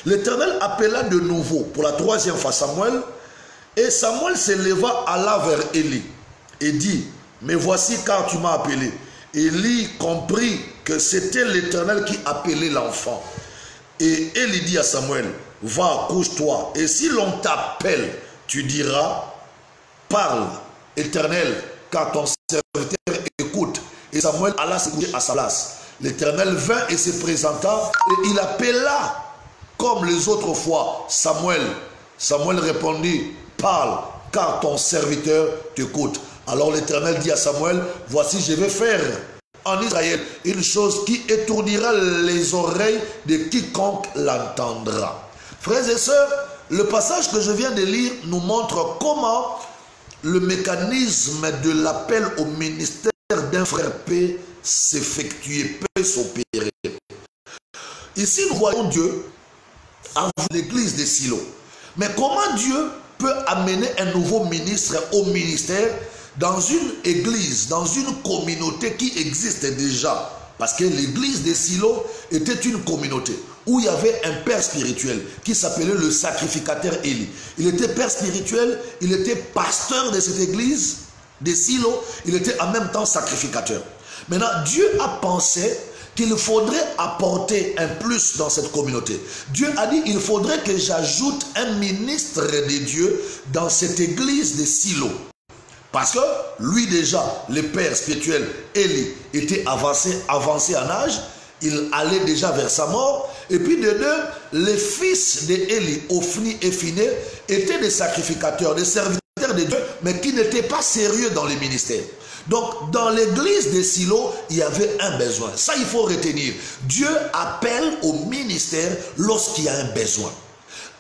L'Éternel appela de nouveau pour la 3e fois Samuel et Samuel se leva, alla vers Élie et dit, me voici car tu m'as appelé. Élie comprit que c'était l'Éternel qui appelait l'enfant. Et Élie dit à Samuel, va, couche-toi, et si l'on t'appelle, tu diras, parle, Éternel, car ton serviteur écoute. Et Samuel alla se coucher à sa place. L'Éternel vint et se présenta, et il appela comme les autres fois Samuel. Samuel répondit, parle, car ton serviteur t'écoute. Alors l'Éternel dit à Samuel, voici, je vais faire en Israël une chose qui étourdira les oreilles de quiconque l'entendra. Frères et sœurs, le passage que je viens de lire nous montre comment le mécanisme de l'appel au ministère d'un frère peut s'effectuer, peut s'opérer. Ici, nous voyons Dieu en l'église de Silo. Mais comment Dieu peut amener un nouveau ministre au ministère dans une église, dans une communauté qui existe déjà? Parce que l'église de Silo était une communauté où il y avait un père spirituel qui s'appelait le sacrificateur Élie. Il était père spirituel, il était pasteur de cette église de Silo, il était en même temps sacrificateur. Maintenant, Dieu a pensé qu'il faudrait apporter un plus dans cette communauté. Dieu a dit, il faudrait que j'ajoute un ministre de Dieu dans cette église de Silo. Parce que lui déjà, le père spirituel Élie, était avancé en âge, il allait déjà vers sa mort. Et puis de deux, les fils d'Élie, Ophni et Phiné, étaient des sacrificateurs, des serviteurs de Dieu, mais qui n'étaient pas sérieux dans les ministères. Donc, dans l'église de Silo, il y avait un besoin. Ça, il faut retenir. Dieu appelle au ministère lorsqu'il y a un besoin.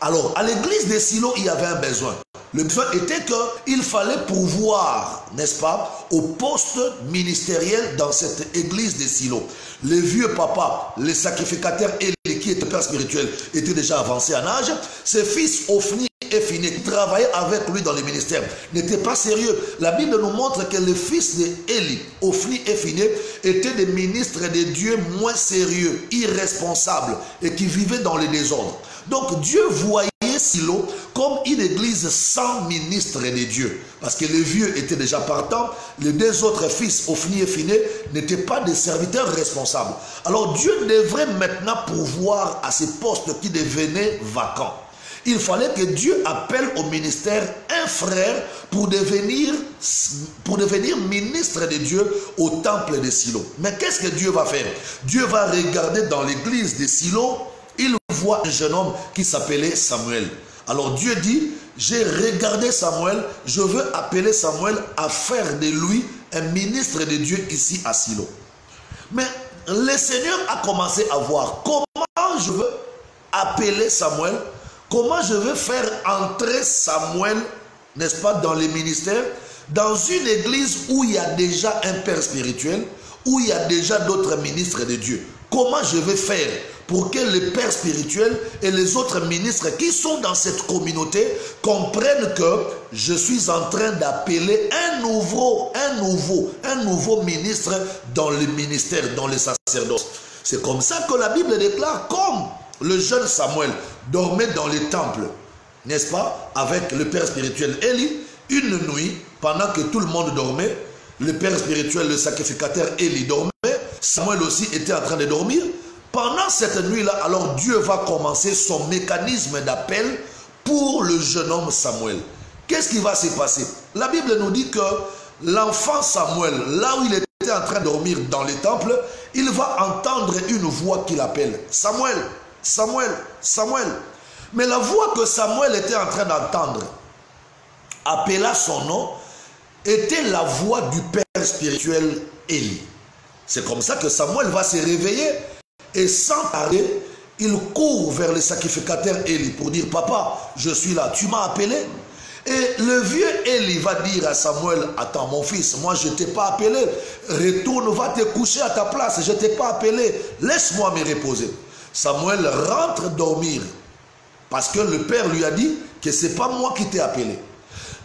Alors, à l'église de Silo, il y avait un besoin. Le besoin était qu'il fallait pourvoir, n'est-ce pas, au poste ministériel dans cette église de Silo. Les vieux papas, les sacrificateurs et les qui étaient pères spirituels étaient déjà avancés en âge. Ses fils Ophni et Phiné, qui travaillaient avec lui dans les ministères, n'étaient pas sérieux. La Bible nous montre que les fils d'Élie, Ophni et Phiné, étaient des ministres de Dieu moins sérieux, irresponsables et qui vivaient dans les désordres. Donc Dieu voyait Silo comme une église sans ministre de Dieu. Parce que les vieux étaient déjà partants, les deux autres fils, Ophni et Phiné, n'étaient pas des serviteurs responsables. Alors Dieu devrait maintenant pourvoir à ces postes qui devenaient vacants. Il fallait que Dieu appelle au ministère un frère pour devenir ministre de Dieu au temple de Silo. Mais qu'est-ce que Dieu va faire? Dieu va regarder dans l'église de Silo, il voit un jeune homme qui s'appelait Samuel. Alors Dieu dit, j'ai regardé Samuel, je veux appeler Samuel à faire de lui un ministre de Dieu ici à Silo. Mais le Seigneur a commencé à voir comment je veux appeler Samuel, comment je veux faire entrer Samuel, n'est-ce pas, dans les ministères, dans une église où il y a déjà un père spirituel, où il y a déjà d'autres ministres de Dieu. Comment je vais faire pour que les pères spirituels et les autres ministres qui sont dans cette communauté comprennent que je suis en train d'appeler un nouveau ministre dans le ministère, dans le sacerdoce. C'est comme ça que la Bible déclare, comme le jeune Samuel dormait dans les temples, n'est-ce pas, avec le père spirituel Élie, une nuit, pendant que tout le monde dormait, le père spirituel, le sacrificateur Élie dormait, Samuel aussi était en train de dormir. Pendant cette nuit-là, alors Dieu va commencer son mécanisme d'appel pour le jeune homme Samuel. Qu'est-ce qui va se passer? La Bible nous dit que l'enfant Samuel, là où il était en train de dormir dans les temples, il va entendre une voix qui l'appelle. Samuel, Samuel, Samuel. Mais la voix que Samuel était en train d'entendre, appela son nom, était la voix du père spirituel Élie. C'est comme ça que Samuel va se réveiller et sans tarder, il court vers le sacrificateur Élie pour dire, papa, je suis là, tu m'as appelé? Et le vieux Élie va dire à Samuel, attends mon fils, moi je ne t'ai pas appelé, retourne, va te coucher à ta place, je ne t'ai pas appelé, laisse-moi me reposer. Samuel rentre dormir parce que le père lui a dit que ce n'est pas moi qui t'ai appelé.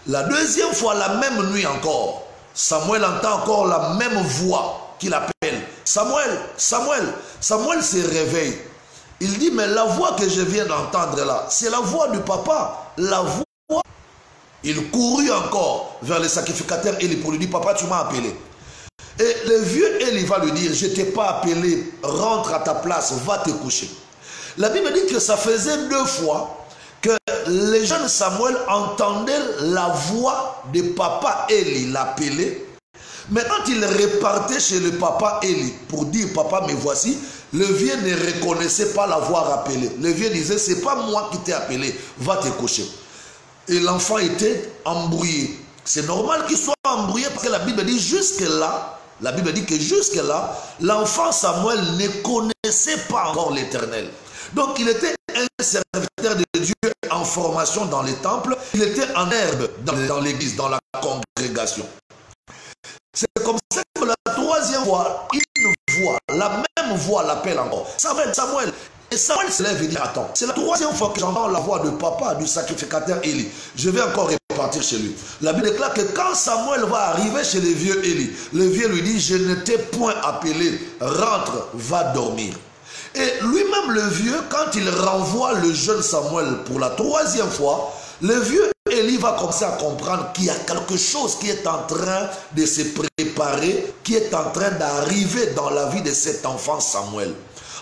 La deuxième fois, la même nuit encore, Samuel entend encore la même voix qui l'appelle. Samuel, Samuel. Samuel se réveille. Il dit, mais la voix que je viens d'entendre là, c'est la voix du papa. La voix. Il courut encore vers le sacrificateur Élie pour lui dire, papa, tu m'as appelé. Et le vieux Élie va lui dire, je ne t'ai pas appelé, rentre à ta place, va te coucher. La Bible dit que ça faisait 2 fois que le jeune Samuel entendait la voix de papa Élie l'appeler. Mais quand il repartait chez le papa Élie pour dire papa me voici, le vieux ne reconnaissait pas l'avoir appelé. Le vieux disait c'est pas moi qui t'ai appelé, va te coucher. Et l'enfant était embrouillé. C'est normal qu'il soit embrouillé parce que la Bible dit jusque-là, la Bible dit que jusque-là, l'enfant Samuel ne connaissait pas encore l'Éternel. Donc il était un serviteur de Dieu en formation dans les temples, il était en herbe dans l'église, dans la congrégation. C'est comme ça que la troisième fois, une voix, la même voix l'appelle encore. Samuel, Samuel. Et Samuel se lève et dit, attends, c'est la troisième fois que j'entends la voix de papa, du sacrificateur Élie. Je vais encore repartir chez lui. La Bible déclare que quand Samuel va arriver chez le vieux Élie, le vieux lui dit, je ne t'ai point appelé, rentre, va dormir. Et lui-même le vieux, quand il renvoie le jeune Samuel pour la troisième fois, le vieux Élie va commencer à comprendre qu'il y a quelque chose qui est en train de se préparer, qui est en train d'arriver dans la vie de cet enfant Samuel.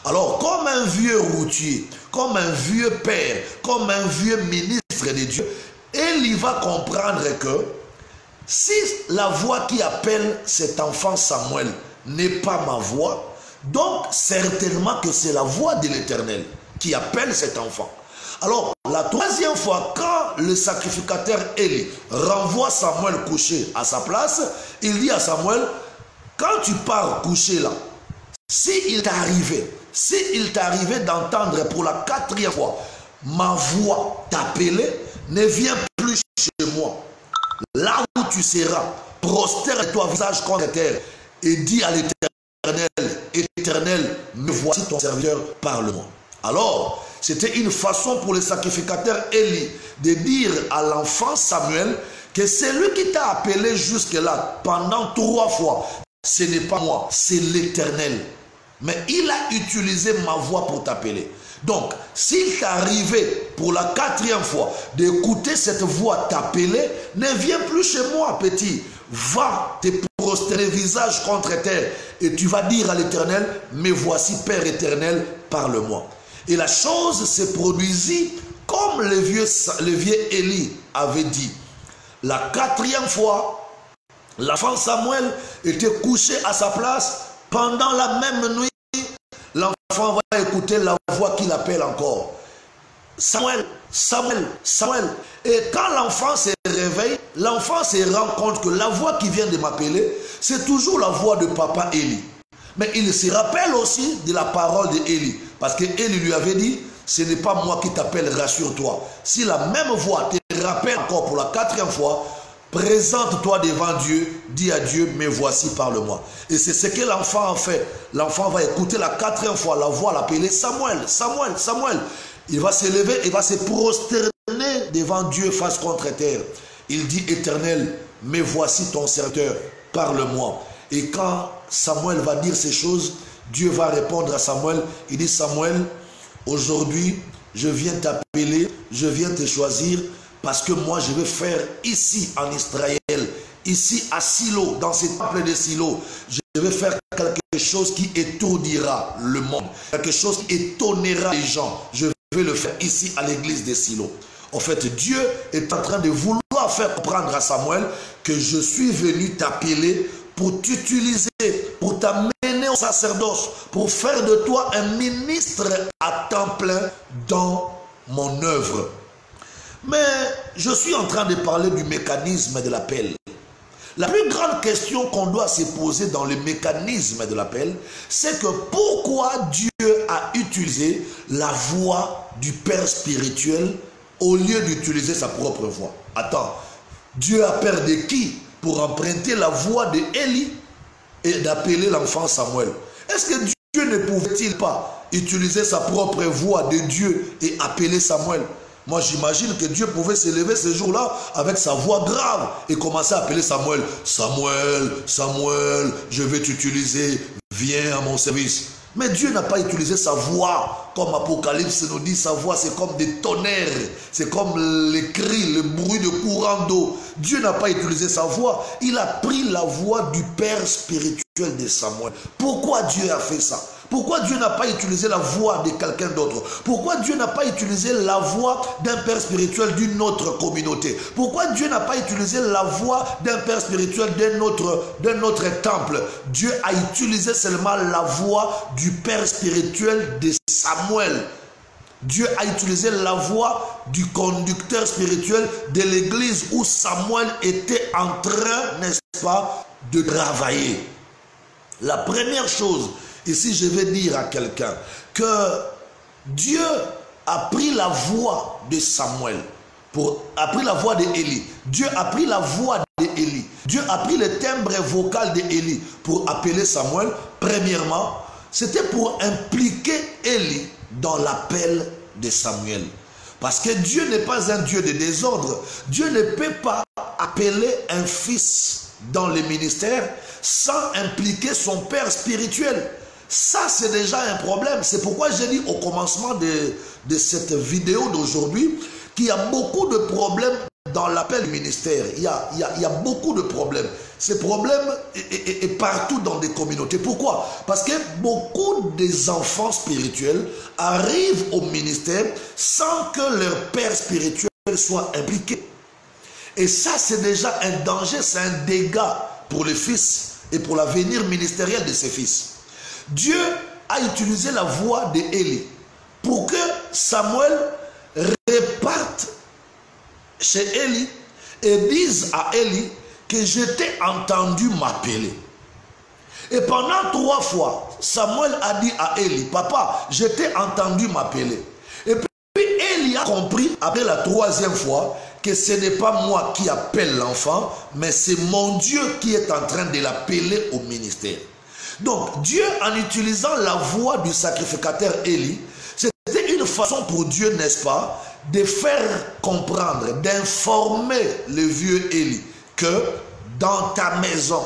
Alors, comme un vieux routier, comme un vieux père, comme un vieux ministre de Dieu, Élie va comprendre que si la voix qui appelle cet enfant Samuel n'est pas ma voix, donc certainement que c'est la voix de l'Éternel qui appelle cet enfant. Alors, la troisième fois, quand le sacrificateur Élie renvoie Samuel coucher à sa place, il dit à Samuel, quand tu pars coucher là, s'il t'arrivait d'entendre pour la quatrième fois ma voix t'appeler, ne viens plus chez moi. Là où tu seras, prosterne-toi visage contre terre et dis à l'Éternel, Éternel, me voici ton serviteur, parle-moi. Alors, c'était une façon pour le sacrificateur Élie de dire à l'enfant Samuel que c'est lui qui t'a appelé jusque-là pendant 3 fois. Ce n'est pas moi, c'est l'Éternel. Mais il a utilisé ma voix pour t'appeler. Donc, s'il t'arrivait pour la 4e fois d'écouter cette voix t'appeler, ne viens plus chez moi, petit. Va te prosterner visage contre terre et tu vas dire à l'Éternel, me voici Père éternel, parle-moi. Et la chose se produisit comme le vieux Élie avait dit. La 4e fois, l'enfant Samuel était couché à sa place. Pendant la même nuit, l'enfant va écouter la voix qui l'appelle encore. Samuel, Samuel, Samuel. Et quand l'enfant se réveille, l'enfant se rend compte que la voix qui vient de m'appeler, c'est toujours la voix de papa Élie. Mais il se rappelle aussi de la parole d'Élie. Parce que Élie lui avait dit, ce n'est pas moi qui t'appelle, rassure-toi. Si la même voix te rappelle encore pour la 4e fois, présente-toi devant Dieu, dis à Dieu, me voici, parle-moi. Et c'est ce que l'enfant a fait. L'enfant va écouter la 4e fois la voix l'appeler Samuel, Samuel, Samuel. Il va se lever et va se prosterner devant Dieu face contre terre. Il dit, Éternel, me voici ton serviteur, parle-moi. Et quand Samuel va dire ces choses, Dieu va répondre à Samuel. Il dit, Samuel, aujourd'hui, je viens t'appeler, je viens te choisir, parce que moi, je vais faire ici en Israël, ici à Silo, dans ce temple de Silo, je vais faire quelque chose qui étourdira le monde, quelque chose qui étonnera les gens. Je vais le faire ici à l'église de Silo. En fait, Dieu est en train de vouloir faire comprendre à Samuel que je suis venu t'appeler pour t'utiliser, pour t'amener au sacerdoce, pour faire de toi un ministre à temps plein dans mon œuvre. Mais je suis en train de parler du mécanisme de l'appel. La plus grande question qu'on doit se poser dans le mécanisme de l'appel, c'est que pourquoi Dieu a utilisé la voix du Père spirituel au lieu d'utiliser sa propre voix. Attends, Dieu a peur de qui pour emprunter la voix de Élie et d'appeler l'enfant Samuel? Est-ce que Dieu ne pouvait-il pas utiliser sa propre voix de Dieu et appeler Samuel? Moi, j'imagine que Dieu pouvait se lever ce jour-là avec sa voix grave et commencer à appeler Samuel. Samuel, Samuel, je vais t'utiliser, viens à mon service. Mais Dieu n'a pas utilisé sa voix, comme Apocalypse nous dit, sa voix c'est comme des tonnerres, c'est comme les cris, le bruit de courant d'eau. Dieu n'a pas utilisé sa voix, il a pris la voix du Père spirituel de Samuel. Pourquoi Dieu a fait ça? Pourquoi Dieu n'a pas utilisé la voix de quelqu'un d'autre? Pourquoi Dieu n'a pas utilisé la voix d'un père spirituel d'une autre communauté? Pourquoi Dieu n'a pas utilisé la voix d'un père spirituel d'un autre temple? Dieu a utilisé seulement la voix du père spirituel de Samuel. Dieu a utilisé la voix du conducteur spirituel de l'église où Samuel était en train, n'est-ce pas, de travailler. La première chose, ici je vais dire à quelqu'un que Dieu a pris la voix de Samuel, a pris la voix d'Élie. Dieu a pris la voix d'Élie. Dieu a pris le timbre vocal d'Élie pour appeler Samuel. Premièrement, c'était pour impliquer Élie dans l'appel de Samuel. Parce que Dieu n'est pas un Dieu de désordre. Dieu ne peut pas appeler un fils dans le ministère sans impliquer son père spirituel. Ça, c'est déjà un problème. C'est pourquoi j'ai dit au commencement de cette vidéo d'aujourd'hui qu'il y a beaucoup de problèmes dans l'appel du ministère. Il y a beaucoup de problèmes. Ces problèmes est partout dans des communautés. Pourquoi? Parce que beaucoup des enfants spirituels arrivent au ministère sans que leur père spirituel soit impliqué. Et ça, c'est déjà un danger, c'est un dégât pour les fils et pour l'avenir ministériel de ses fils. Dieu a utilisé la voix d'Élie pour que Samuel reparte chez Élie et dise à Élie que je t'ai entendu m'appeler. Et pendant 3 fois, Samuel a dit à Élie, papa, je t'ai entendu m'appeler. Et puis Élie a compris après la 3e fois que ce n'est pas moi qui appelle l'enfant, mais c'est mon Dieu qui est en train de l'appeler au ministère. Donc Dieu, en utilisant la voix du sacrificateur Élie, c'était une façon pour Dieu, n'est-ce pas, de faire comprendre, d'informer le vieux Élie que dans ta maison,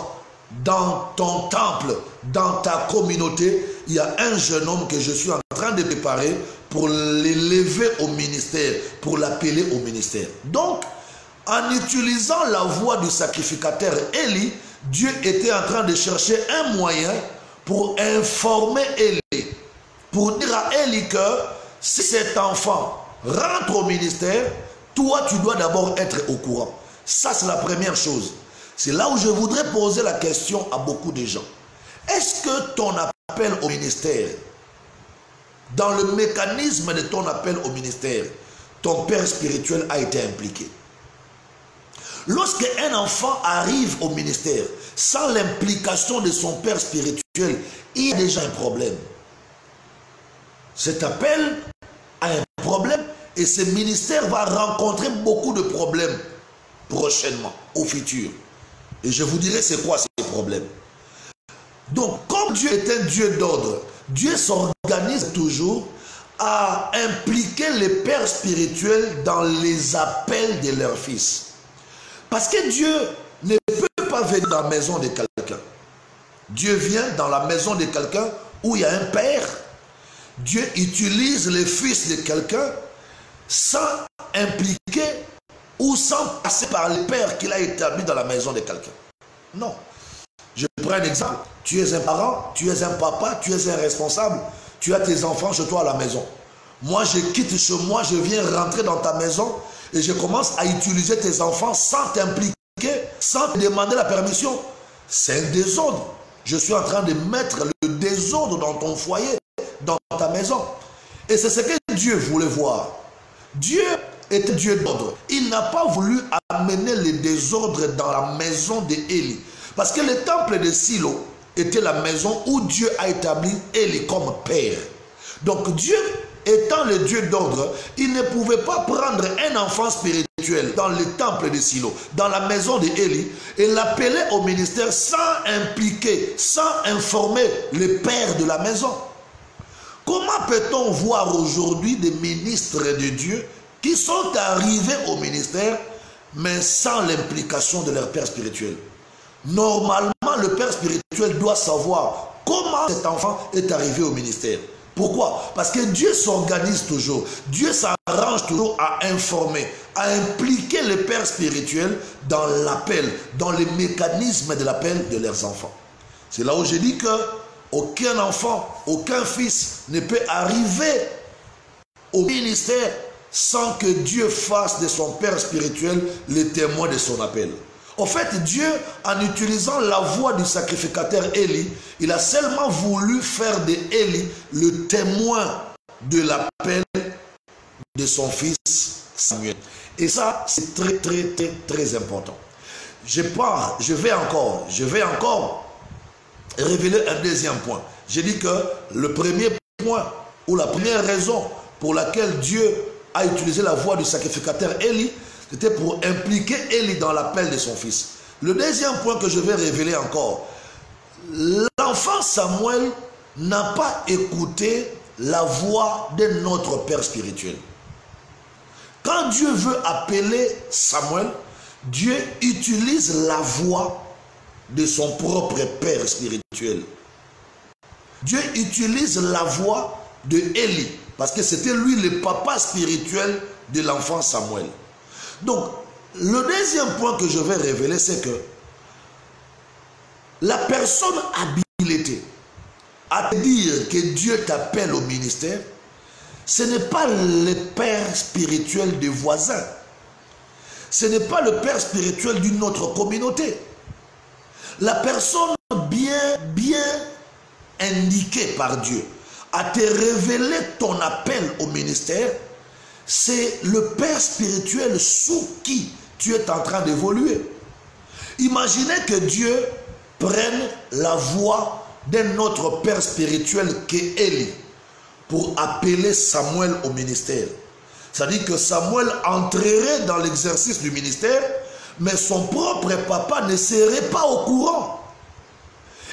dans ton temple, dans ta communauté, il y a un jeune homme que je suis en train de préparer pour l'élever au ministère, pour l'appeler au ministère. Donc, en utilisant la voix du sacrificateur Élie, Dieu était en train de chercher un moyen pour informer Élie, pour dire à Élie que si cet enfant rentre au ministère, toi tu dois d'abord être au courant. Ça, c'est la première chose. C'est là où je voudrais poser la question à beaucoup de gens. Est-ce que ton appel au ministère, dans le mécanisme de ton appel au ministère, ton père spirituel a été impliqué? Lorsque un enfant arrive au ministère sans l'implication de son père spirituel, il y a déjà un problème. Cet appel a un problème et ce ministère va rencontrer beaucoup de problèmes prochainement, au futur. Et je vous dirai c'est quoi ces problèmes. Donc, comme Dieu est un Dieu d'ordre, Dieu s'organise toujours à impliquer les pères spirituels dans les appels de leurs fils. Parce que Dieu ne peut pas venir dans la maison de quelqu'un. Dieu vient dans la maison de quelqu'un où il y a un père. Dieu utilise les fils de quelqu'un sans impliquer ou sans passer par le père qu'il a établi dans la maison de quelqu'un. Non. Je prends un exemple. Tu es un parent, tu es un papa, tu es un responsable. Tu as tes enfants chez toi à la maison. Moi, je quitte chez moi, je viens rentrer dans ta maison et je commence à utiliser tes enfants sans t'impliquer, sans te demander la permission. C'est un désordre. Je suis en train de mettre le désordre dans ton foyer, dans ta maison. Et c'est ce que Dieu voulait voir. Dieu était Dieu d'ordre. Il n'a pas voulu amener le désordre dans la maison d'Élie. Parce que le temple de Silo était la maison où Dieu a établi Élie comme père. Donc Dieu, étant le Dieu d'ordre, il ne pouvait pas prendre un enfant spirituel dans le temple de Silo, dans la maison d'Élie, et l'appeler au ministère sans impliquer, sans informer le père de la maison. Comment peut-on voir aujourd'hui des ministres de Dieu qui sont arrivés au ministère, mais sans l'implication de leur père spirituel? Normalement, le père spirituel doit savoir comment cet enfant est arrivé au ministère. Pourquoi? Parce que Dieu s'organise toujours. Dieu s'arrange toujours à informer, à impliquer les pères spirituels dans l'appel, dans les mécanismes de l'appel de leurs enfants. C'est là où je dis que aucun enfant, aucun fils ne peut arriver au ministère sans que Dieu fasse de son père spirituel le témoin de son appel. En fait, Dieu, en utilisant la voix du sacrificateur Élie, il a seulement voulu faire de Élie le témoin de l'appel de son fils Samuel. Et ça, c'est très important. Je vais encore révéler un deuxième point. J'ai dit que le premier point, ou la première raison pour laquelle Dieu a utilisé la voix du sacrificateur Élie, c'était pour impliquer Élie dans l'appel de son fils. Le deuxième point que je vais révéler encore, l'enfant Samuel n'a pas écouté la voix de notre père spirituel. Quand Dieu veut appeler Samuel, Dieu utilise la voix de son propre père spirituel. Dieu utilise la voix de Élie, parce que c'était lui le papa spirituel de l'enfant Samuel. Donc, le deuxième point que je vais révéler, c'est que la personne habilitée à te dire que Dieu t'appelle au ministère, ce n'est pas le père spirituel des voisins. Ce n'est pas le père spirituel d'une autre communauté. La personne bien indiquée par Dieu à te révéler ton appel au ministère, c'est le père spirituel sous qui tu es en train d'évoluer. Imaginez que Dieu prenne la voix d'un autre père spirituel qu'est Élie pour appeler Samuel au ministère. C'est-à-dire que Samuel entrerait dans l'exercice du ministère, mais son propre papa ne serait pas au courant.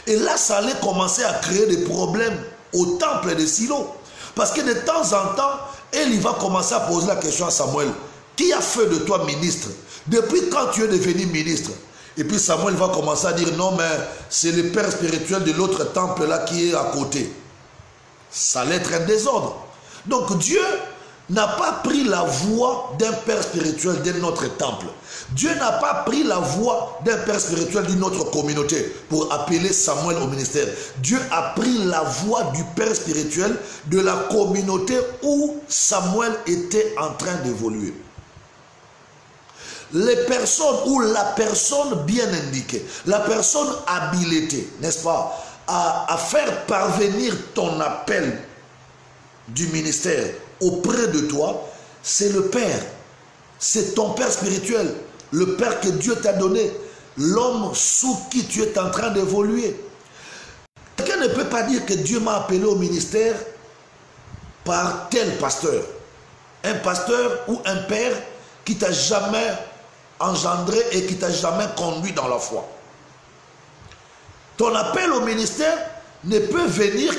Et là, ça allait commencer à créer des problèmes au temple de Silo. Parce que de temps en temps, Élie va commencer à poser la question à Samuel. Qui a fait de toi ministre? Depuis quand tu es devenu ministre? Et puis Samuel va commencer à dire, non mais c'est le père spirituel de l'autre temple là qui est à côté. Ça allait être un désordre. Donc Dieu n'a pas pris la voix d'un père spirituel d'un autre temple. Dieu n'a pas pris la voix d'un père spirituel d'une autre communauté pour appeler Samuel au ministère. Dieu a pris la voix du père spirituel de la communauté où Samuel était en train d'évoluer. Les personnes ou la personne bien indiquée, la personne habilitée, n'est-ce pas, à faire parvenir ton appel du ministère auprès de toi, c'est le Père. C'est ton Père spirituel, le Père que Dieu t'a donné, l'homme sous qui tu es en train d'évoluer. Quelqu'un ne peut pas dire que Dieu m'a appelé au ministère par tel pasteur. Un pasteur ou un père qui t'a jamais engendré et qui t'a jamais conduit dans la foi. Ton appel au ministère ne peut venir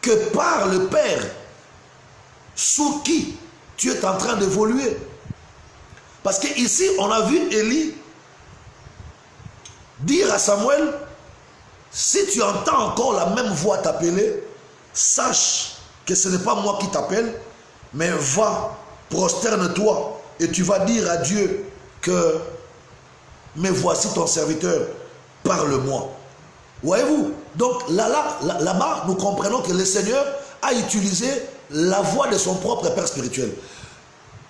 que par le Père sous qui tu es en train d'évoluer. Parce qu'ici, on a vu Élie dire à Samuel, si tu entends encore la même voix t'appeler, sache que ce n'est pas moi qui t'appelle, mais va, prosterne-toi et tu vas dire à Dieu que, mais voici ton serviteur, parle-moi. Voyez-vous? Donc là-bas, nous comprenons que le Seigneur a utilisé la voix de son propre Père spirituel.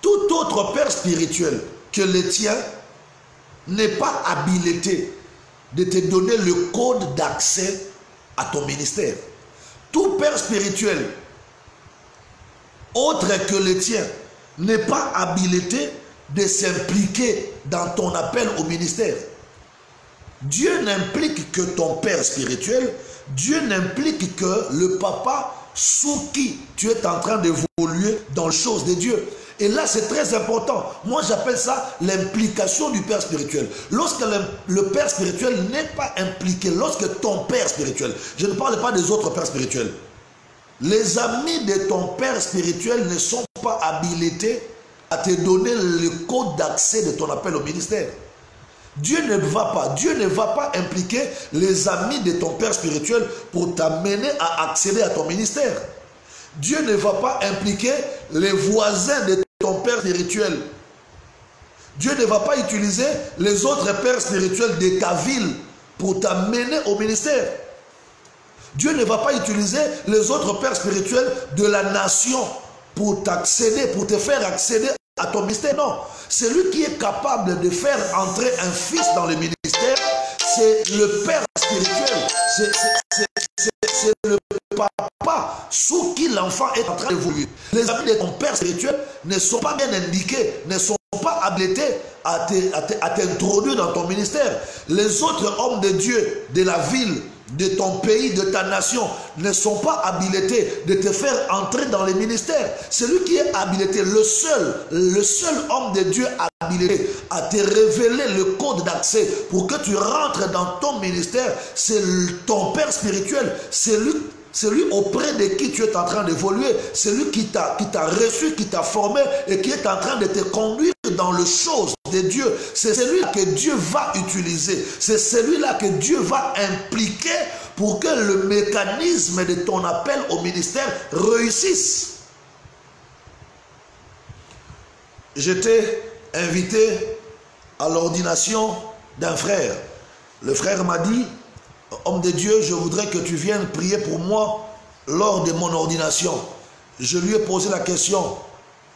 Tout autre Père spirituel que le tien n'est pas habilité de te donner le code d'accès à ton ministère. Tout Père spirituel autre que le tien n'est pas habilité de s'impliquer dans ton appel au ministère. Dieu n'implique que ton Père spirituel, Dieu n'implique que le papa sous qui tu es en train d'évoluer dans les choses de Dieu. Et là, c'est très important. Moi, j'appelle ça l'implication du Père spirituel. Lorsque le Père spirituel n'est pas impliqué, lorsque ton Père spirituel, je ne parle pas des autres Pères spirituels, les amis de ton Père spirituel ne sont pas habilités à te donner le code d'accès de ton appel au ministère. Dieu ne va pas impliquer les amis de ton Père spirituel pour t'amener à accéder à ton ministère. Dieu ne va pas impliquer les voisins de ton Père spirituel. Dieu ne va pas utiliser les autres pères spirituels de ta ville pour t'amener au ministère. Dieu ne va pas utiliser les autres pères spirituels de la nation pour t'accéder, pour te faire accéder à ton ministère. Non, celui qui est capable de faire entrer un fils dans le ministère, c'est le père spirituel, c'est le papa sous qui l'enfant est en train d'évoluer. Les amis de ton père spirituel ne sont pas bien indiqués, ne sont pas habilités à t'introduire dans ton ministère. Les autres hommes de Dieu de la ville, de ton pays, de ta nation, ne sont pas habilités de te faire entrer dans les ministères. Celui qui est habilité, le seul homme de Dieu habilité à te révéler le code d'accès pour que tu rentres dans ton ministère, c'est ton père spirituel, celui auprès de qui tu es en train d'évoluer, celui qui t'a reçu, qui t'a formé et qui est en train de te conduire dans les choses de Dieu. C'est celui-là que Dieu va utiliser. C'est celui-là que Dieu va impliquer pour que le mécanisme de ton appel au ministère réussisse. J'étais invité à l'ordination d'un frère. Le frère m'a dit: homme de Dieu, je voudrais que tu viennes prier pour moi lors de mon ordination. Je lui ai posé la question: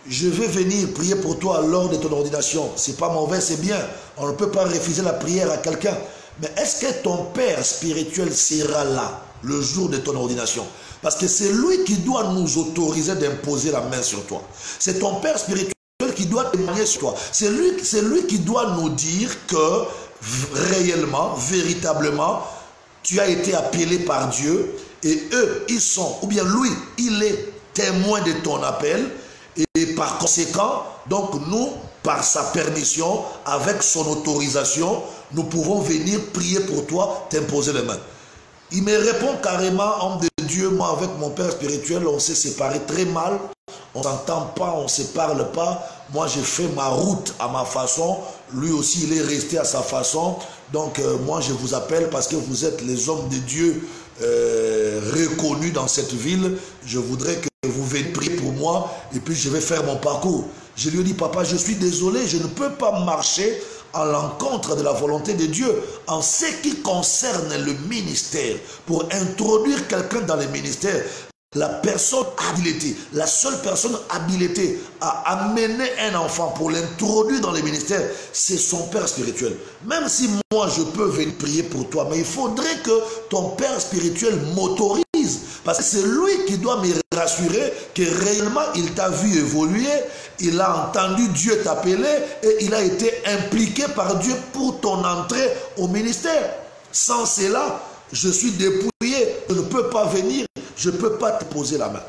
je vais venir prier pour toi lors de ton ordination. C'est pas mauvais, c'est bien. On ne peut pas refuser la prière à quelqu'un. Mais est-ce que ton père spirituel sera là le jour de ton ordination? Parce que c'est lui qui doit nous autoriser d'imposer la main sur toi. C'est ton père spirituel qui doit témoigner sur toi. C'est lui qui doit nous dire que réellement, véritablement, tu as été appelé par Dieu et eux, ils sont, ou bien lui, il est témoin de ton appel et par conséquent, donc nous, par sa permission, avec son autorisation, nous pouvons venir prier pour toi, t'imposer les mains. Il me répond carrément: homme de Dieu, moi avec mon père spirituel, on s'est séparés très mal, on ne s'entend pas, on ne se parle pas. Moi, j'ai fait ma route à ma façon. Lui aussi, il est resté à sa façon. Donc, moi, je vous appelle parce que vous êtes les hommes de Dieu reconnus dans cette ville. Je voudrais que vous veniez prier pour moi et puis je vais faire mon parcours. Je lui ai dit: papa, je suis désolé, je ne peux pas marcher à l'encontre de la volonté de Dieu en ce qui concerne le ministère. Pour introduire quelqu'un dans le ministère, la personne habilitée, la seule personne habilitée à amener un enfant pour l'introduire dans le ministère, c'est son père spirituel. Même si moi je peux venir prier pour toi, mais il faudrait que ton père spirituel m'autorise, parce que c'est lui qui doit me rassurer que réellement il t'a vu évoluer, il a entendu Dieu t'appeler et il a été impliqué par Dieu pour ton entrée au ministère. Sans cela, je suis dépouillé, je ne peux pas venir, je ne peux pas te poser la main.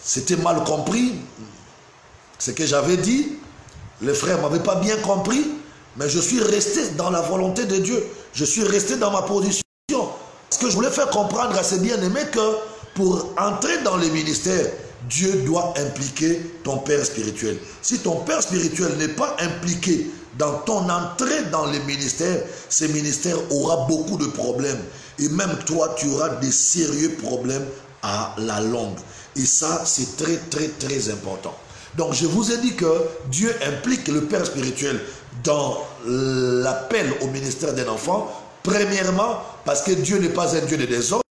C'était mal compris ce que j'avais dit. Les frères ne m'avaient pas bien compris, mais je suis resté dans la volonté de Dieu. Je suis resté dans ma position. Parce que je voulais faire comprendre à ces bien-aimés que pour entrer dans les ministères, Dieu doit impliquer ton père spirituel. Si ton père spirituel n'est pas impliqué dans ton entrée dans les ministères, ce ministère aura beaucoup de problèmes. Et même toi, tu auras des sérieux problèmes à la longue. Et ça, c'est très, très, très important. Donc, je vous ai dit que Dieu implique le père spirituel dans l'appel au ministère d'un enfant. Premièrement, parce que Dieu n'est pas un Dieu de désordre.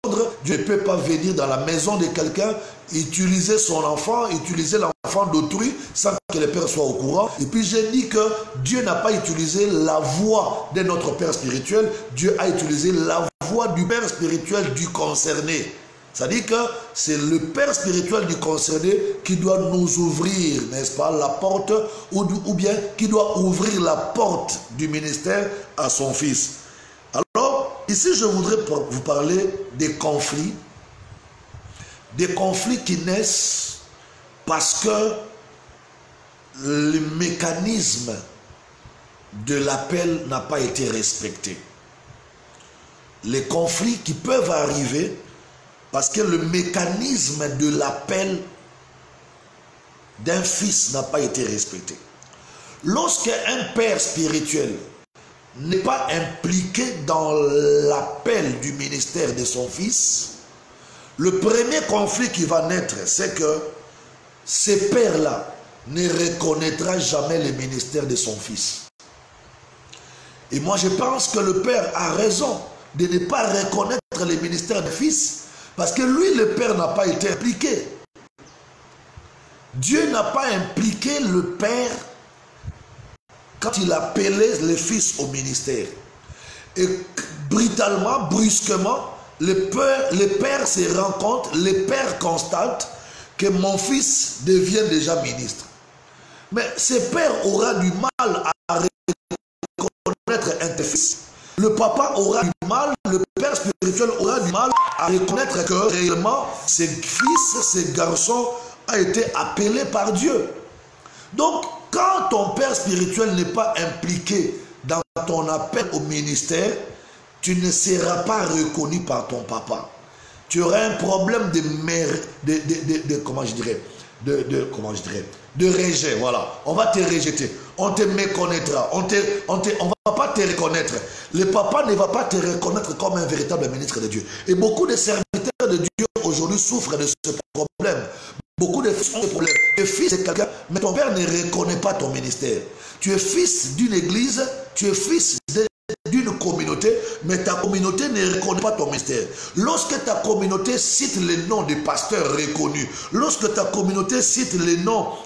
Dieu ne peut pas venir dans la maison de quelqu'un, utiliser son enfant, utiliser l'enfant d'autrui sans que le père soit au courant. Et puis j'ai dit que Dieu n'a pas utilisé la voix de notre père spirituel. Dieu a utilisé la voix du père spirituel du concerné. C'est-à-dire que c'est le père spirituel du concerné qui doit nous ouvrir, n'est-ce pas, la porte, ou bien qui doit ouvrir la porte du ministère à son fils. Alors, ici, je voudrais vous parler des conflits qui naissent parce que le mécanisme de l'appel n'a pas été respecté. Les conflits qui peuvent arriver parce que le mécanisme de l'appel d'un fils n'a pas été respecté. Lorsque un père spirituel n'est pas impliqué dans l'appel du ministère de son fils, le premier conflit qui va naître, c'est que ce père-là ne reconnaîtra jamais le ministère de son fils. Et moi, je pense que le père a raison de ne pas reconnaître contre le ministère du Fils, parce que lui, le Père, n'a pas été impliqué. Dieu n'a pas impliqué le Père quand il appelait le Fils au ministère. Et brutalement, brusquement, le Père se rend compte, le Père constate que mon Fils devient déjà ministre. Mais ce Père aura du mal à reconnaître un Fils. Le papa aura du mal, le Père spirituel aura du mal à reconnaître que réellement, ce fils, ce garçon a été appelé par Dieu. Donc, quand ton Père spirituel n'est pas impliqué dans ton appel au ministère, tu ne seras pas reconnu par ton papa. Tu auras un problème de rejet, voilà. On va te rejeter, on te méconnaîtra, on va pas te reconnaître. Le papa ne va pas te reconnaître comme un véritable ministre de Dieu. Et beaucoup de serviteurs de Dieu aujourd'hui souffrent de ce problème. Beaucoup de fils ont des problèmes. Tu es fils de quelqu'un, mais ton père ne reconnaît pas ton ministère. Tu es fils d'une église, tu es fils d'une communauté, mais ta communauté ne reconnaît pas ton ministère. Lorsque ta communauté cite les noms des pasteurs reconnus, lorsque ta communauté cite les noms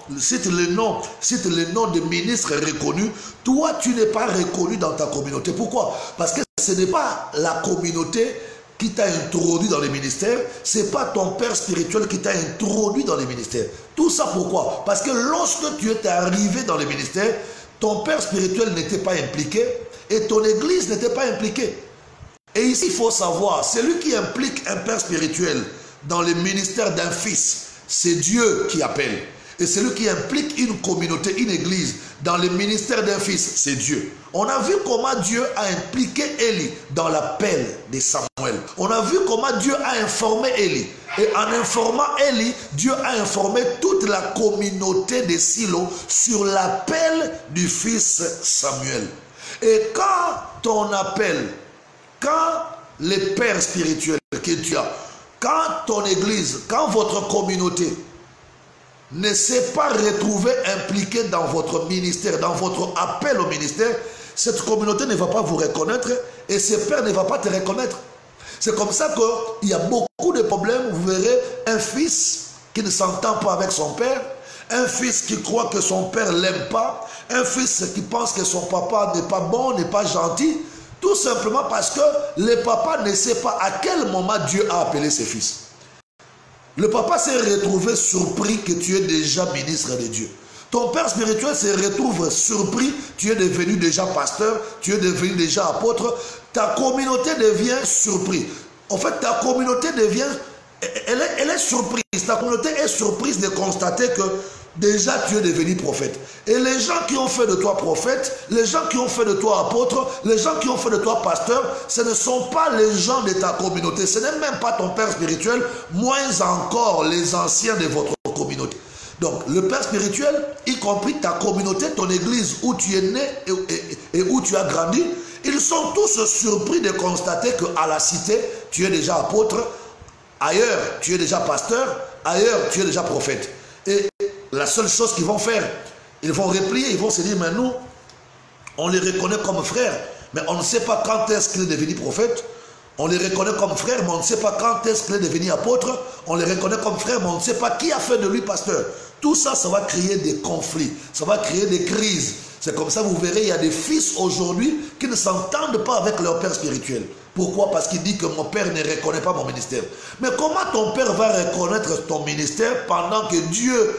des ministres reconnus, toi tu n'es pas reconnu dans ta communauté. Pourquoi? Parce que ce n'est pas la communauté qui t'a introduit dans les ministères, ce n'est pas ton père spirituel qui t'a introduit dans les ministères. Tout ça pourquoi? Parce que lorsque tu es arrivé dans les ministères, ton père spirituel n'était pas impliqué et ton église n'était pas impliquée. Et ici, il faut savoir, celui qui implique un père spirituel dans le ministère d'un fils, c'est Dieu qui appelle. Et celui qui implique une communauté, une église, dans le ministère d'un fils, c'est Dieu. On a vu comment Dieu a impliqué Élie dans l'appel de Samuel. On a vu comment Dieu a informé Élie. Et en informant Élie, Dieu a informé toute la communauté de Silo sur l'appel du fils Samuel. Et quand ton appel, quand les pères spirituels que tu as, quand ton église, quand votre communauté ne s'est pas retrouvée impliquée dans votre ministère, dans votre appel au ministère, cette communauté ne va pas vous reconnaître et ce père ne va pas te reconnaître. C'est comme ça qu'il y a beaucoup de problèmes. Vous verrez un fils qui ne s'entend pas avec son père, un fils qui croit que son père ne l'aime pas, un fils qui pense que son papa n'est pas bon, n'est pas gentil, tout simplement parce que le papa ne sait pas à quel moment Dieu a appelé ses fils. Le papa s'est retrouvé surpris que tu es déjà ministre de Dieu. Ton père spirituel se retrouve surpris, tu es devenu déjà pasteur, tu es devenu déjà apôtre. Ta communauté devient surprise. En fait, ta communauté devient, elle est surprise. Ta communauté est surprise de constater que déjà tu es devenu prophète. Et les gens qui ont fait de toi prophète, les gens qui ont fait de toi apôtre, les gens qui ont fait de toi pasteur, ce ne sont pas les gens de ta communauté. Ce n'est même pas ton père spirituel, moins encore les anciens de votre communauté. Donc le père spirituel, y compris ta communauté, ton église où tu es né et où tu as grandi, ils sont tous surpris de constater qu'à la cité, tu es déjà apôtre, ailleurs tu es déjà pasteur, ailleurs tu es déjà prophète. Et la seule chose qu'ils vont faire, ils vont replier, ils vont se dire, mais nous, on les reconnaît comme frères, mais on ne sait pas quand est-ce qu'il est devenu prophète. On les reconnaît comme frères, mais on ne sait pas quand est-ce qu'il est devenu apôtre. On les reconnaît comme frères, mais on ne sait pas qui a fait de lui pasteur. Tout ça, ça va créer des conflits, ça va créer des crises. C'est comme ça, vous verrez, il y a des fils aujourd'hui qui ne s'entendent pas avec leur père spirituel. Pourquoi? Parce qu'il dit que mon père ne reconnaît pas mon ministère. Mais comment ton père va reconnaître ton ministère pendant que Dieu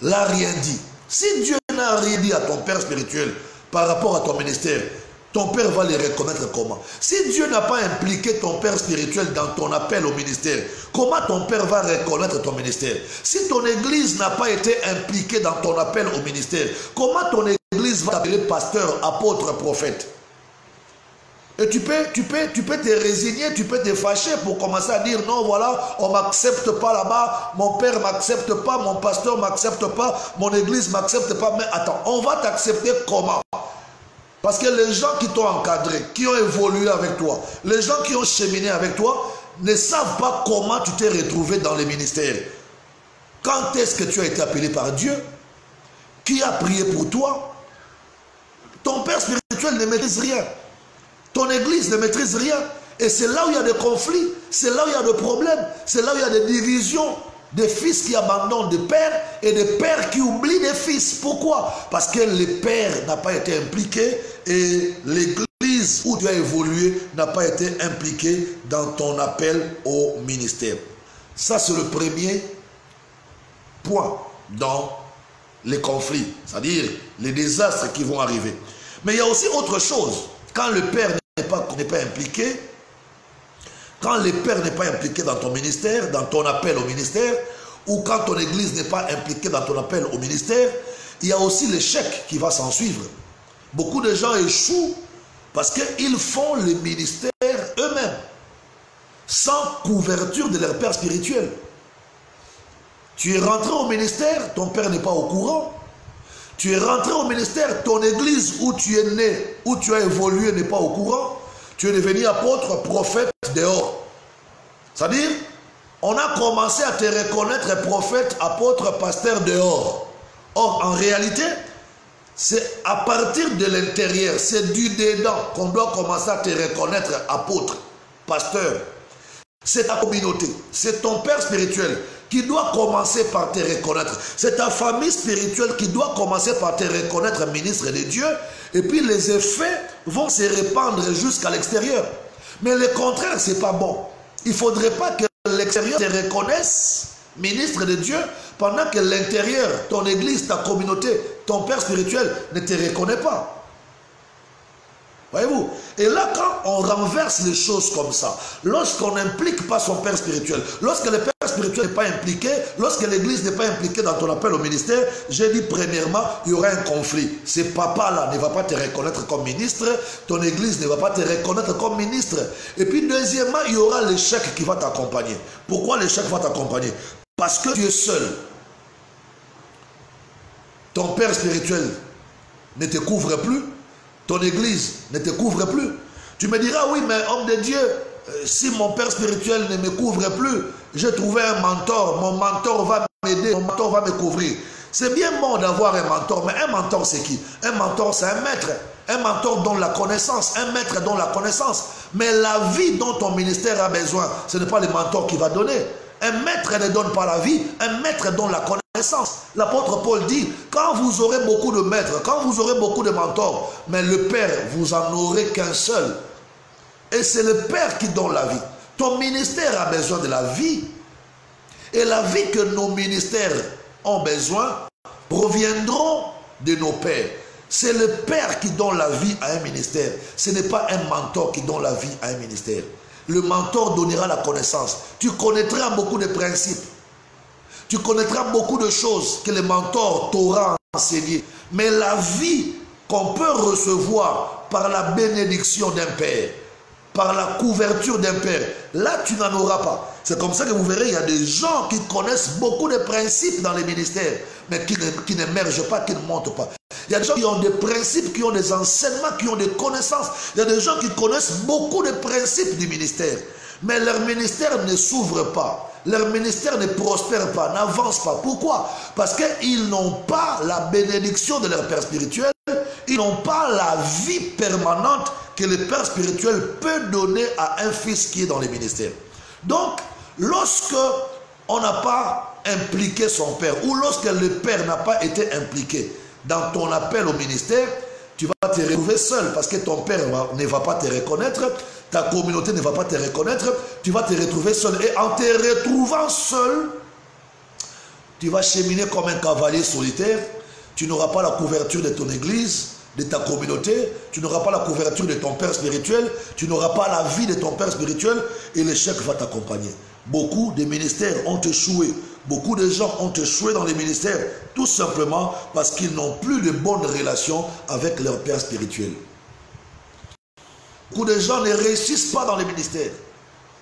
n'a rien dit? Si Dieu n'a rien dit à ton père spirituel par rapport à ton ministère, ton père va les reconnaître comment? Si Dieu n'a pas impliqué ton père spirituel dans ton appel au ministère, comment ton père va reconnaître ton ministère? Si ton église n'a pas été impliquée dans ton appel au ministère, comment ton église va t'appeler pasteur, apôtre, prophète? Et tu peux te résigner, tu peux te fâcher pour commencer à dire non, voilà, on ne m'accepte pas là-bas, mon père ne m'accepte pas, mon pasteur ne m'accepte pas, mon église ne m'accepte pas. Mais attends, on va t'accepter comment? Parce que les gens qui t'ont encadré, qui ont évolué avec toi, les gens qui ont cheminé avec toi, ne savent pas comment tu t'es retrouvé dans les ministères. Quand est-ce que tu as été appelé par Dieu? Qui a prié pour toi? Ton père spirituel ne maîtrise rien. Ton église ne maîtrise rien. Et c'est là où il y a des conflits, c'est là où il y a des problèmes, c'est là où il y a des divisions, des fils qui abandonnent des pères et des pères qui oublient des fils. Pourquoi? Parce que le père n'a pas été impliqué et l'église où tu as évolué n'a pas été impliquée dans ton appel au ministère. Ça, c'est le premier point dans les conflits, c'est-à-dire les désastres qui vont arriver. Mais il y a aussi autre chose. Quand le père n'est pas impliqué, quand le père n'est pas impliqué dans ton ministère, dans ton appel au ministère, ou quand ton église n'est pas impliquée dans ton appel au ministère, il y a aussi l'échec qui va s'en suivre. Beaucoup de gens échouent parce qu'ils font le ministère eux-mêmes, sans couverture de leur père spirituel. Tu es rentré au ministère, ton père n'est pas au courant. Tu es rentré au ministère, ton église où tu es né, où tu as évolué n'est pas au courant. Tu es devenu apôtre, prophète dehors. C'est-à-dire, on a commencé à te reconnaître prophète, apôtre, pasteur dehors. Or, en réalité, c'est à partir de l'intérieur, c'est du dedans qu'on doit commencer à te reconnaître apôtre, pasteur. C'est ta communauté, c'est ton père spirituel qui doit commencer par te reconnaître. C'est ta famille spirituelle qui doit commencer par te reconnaître ministre de Dieu. Et puis les effets vont se répandre jusqu'à l'extérieur. Mais le contraire, ce n'est pas bon. Il ne faudrait pas que l'extérieur te reconnaisse ministre de Dieu pendant que l'intérieur, ton église, ta communauté, ton père spirituel ne te reconnaît pas. Voyez-vous? Et là, quand on renverse les choses comme ça, lorsqu'on n'implique pas son père spirituel, lorsque le père spirituel n'est pas impliqué, lorsque l'église n'est pas impliquée dans ton appel au ministère, j'ai dit premièrement, il y aura un conflit. Ce papa-là ne va pas te reconnaître comme ministre, ton église ne va pas te reconnaître comme ministre. Et puis deuxièmement, il y aura l'échec qui va t'accompagner. Pourquoi l'échec va t'accompagner? Parce que tu es seul. Ton père spirituel ne te couvre plus. Ton église ne te couvre plus. Tu me diras, oui, mais homme de Dieu, si mon père spirituel ne me couvre plus, j'ai trouvé un mentor, mon mentor va m'aider, mon mentor va me couvrir. C'est bien bon d'avoir un mentor, mais un mentor c'est qui? Un mentor c'est un maître. Un mentor donne la connaissance, un maître donne la connaissance. Mais la vie dont ton ministère a besoin, ce n'est pas le mentor qui va donner. Un maître ne donne pas la vie, un maître donne la connaissance. L'apôtre Paul dit, quand vous aurez beaucoup de maîtres, quand vous aurez beaucoup de mentors, mais le Père, vous en aurez qu'un seul. Et c'est le Père qui donne la vie. Ton ministère a besoin de la vie. Et la vie que nos ministères ont besoin proviendront de nos pères. C'est le Père qui donne la vie à un ministère. Ce n'est pas un mentor qui donne la vie à un ministère. Le mentor donnera la connaissance. Tu connaîtras beaucoup de principes. Tu connaîtras beaucoup de choses que le mentor t'aura enseigné. Mais la vie qu'on peut recevoir par la bénédiction d'un père, par la couverture d'un père, là tu n'en auras pas. C'est comme ça que vous verrez, il y a des gens qui connaissent beaucoup de principes dans les ministères, mais qui n'émergent pas, qui ne montent pas. Il y a des gens qui ont des principes, qui ont des enseignements, qui ont des connaissances. Il y a des gens qui connaissent beaucoup de principes du ministère. Mais leur ministère ne s'ouvre pas. Leur ministère ne prospère pas, n'avance pas. Pourquoi? Parce qu'ils n'ont pas la bénédiction de leur père spirituel. Ils n'ont pas la vie permanente que le père spirituel peut donner à un fils qui est dans les ministères. Donc, lorsque on n'a pas impliqué son père, ou lorsque le père n'a pas été impliqué dans ton appel au ministère, tu vas te retrouver seul parce que ton père ne va pas te reconnaître, ta communauté ne va pas te reconnaître, tu vas te retrouver seul. Et en te retrouvant seul, tu vas cheminer comme un cavalier solitaire, tu n'auras pas la couverture de ton église, de ta communauté, tu n'auras pas la couverture de ton père spirituel, tu n'auras pas la vie de ton père spirituel et l'échec va t'accompagner. Beaucoup de ministères ont échoué. Beaucoup de gens ont échoué dans les ministères tout simplement parce qu'ils n'ont plus de bonnes relations avec leur père spirituel. Beaucoup de gens ne réussissent pas dans les ministères.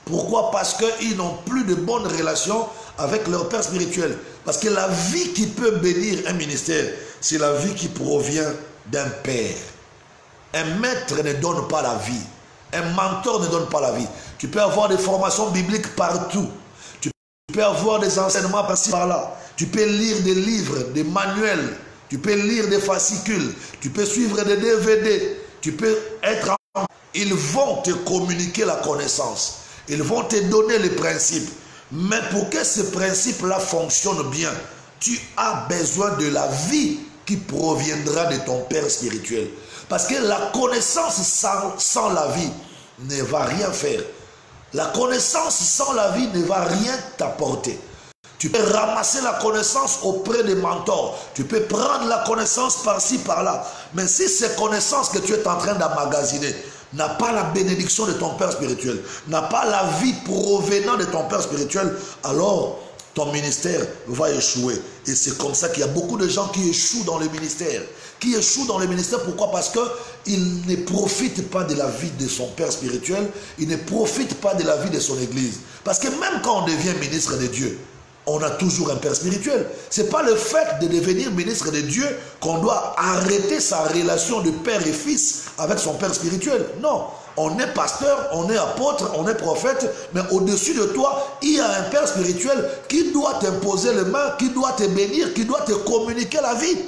Pourquoi? Parce qu'ils n'ont plus de bonnes relations avec leur père spirituel. Parce que la vie qui peut bénir un ministère, c'est la vie qui provient d'un père. Un maître ne donne pas la vie. Un mentor ne donne pas la vie. Tu peux avoir des formations bibliques partout. Tu peux avoir des enseignements par-ci par-là. Tu peux lire des livres, des manuels. Tu peux lire des fascicules. Tu peux suivre des DVD. Tu peux être Ils vont te communiquer la connaissance. Ils vont te donner les principes. Mais pour que ces principes-là fonctionnent bien, tu as besoin de la vie qui proviendra de ton Père spirituel. Parce que la connaissance sans la vie ne va rien faire. La connaissance sans la vie ne va rien t'apporter. Tu peux ramasser la connaissance auprès des mentors. Tu peux prendre la connaissance par-ci, par-là. Mais si ces connaissances que tu es en train d'emmagasiner n'a pas la bénédiction de ton Père spirituel, n'a pas la vie provenant de ton Père spirituel, alors ton ministère va échouer. Et c'est comme ça qu'il y a beaucoup de gens qui échouent dans le ministère. Qui échouent dans le ministère, pourquoi? Parce qu'ils ne profitent pas de la vie de son Père spirituel, ils ne profitent pas de la vie de son Église. Parce que même quand on devient ministre de Dieu, on a toujours un Père spirituel. Ce n'est pas le fait de devenir ministre de Dieu qu'on doit arrêter sa relation de père et fils avec son Père spirituel. Non, on est pasteur, on est apôtre, on est prophète, mais au-dessus de toi, il y a un Père spirituel qui doit t'imposer les mains, qui doit te bénir, qui doit te communiquer la vie.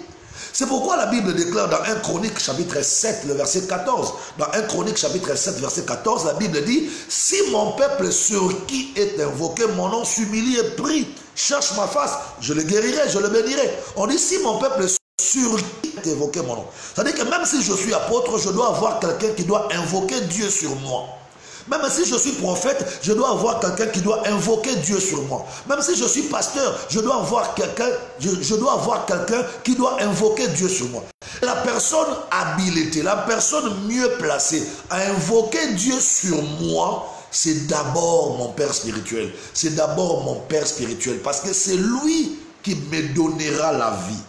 C'est pourquoi la Bible déclare dans 1 Chronique chapitre 7, le verset 14. Dans 1 Chronique chapitre 7, verset 14, la Bible dit: si mon peuple sur qui est invoqué mon nom s'humilie et prie, cherche ma face, je le guérirai, je le bénirai. On dit si mon peuple sur qui est invoqué mon nom. C'est-à-dire que même si je suis apôtre, je dois avoir quelqu'un qui doit invoquer Dieu sur moi. Même si je suis prophète, je dois avoir quelqu'un qui doit invoquer Dieu sur moi. Même si je suis pasteur, je dois avoir quelqu'un qui doit invoquer Dieu sur moi. La personne habilitée, la personne mieux placée à invoquer Dieu sur moi, c'est d'abord mon Père spirituel. C'est d'abord mon Père spirituel, parce que c'est lui qui me donnera la vie.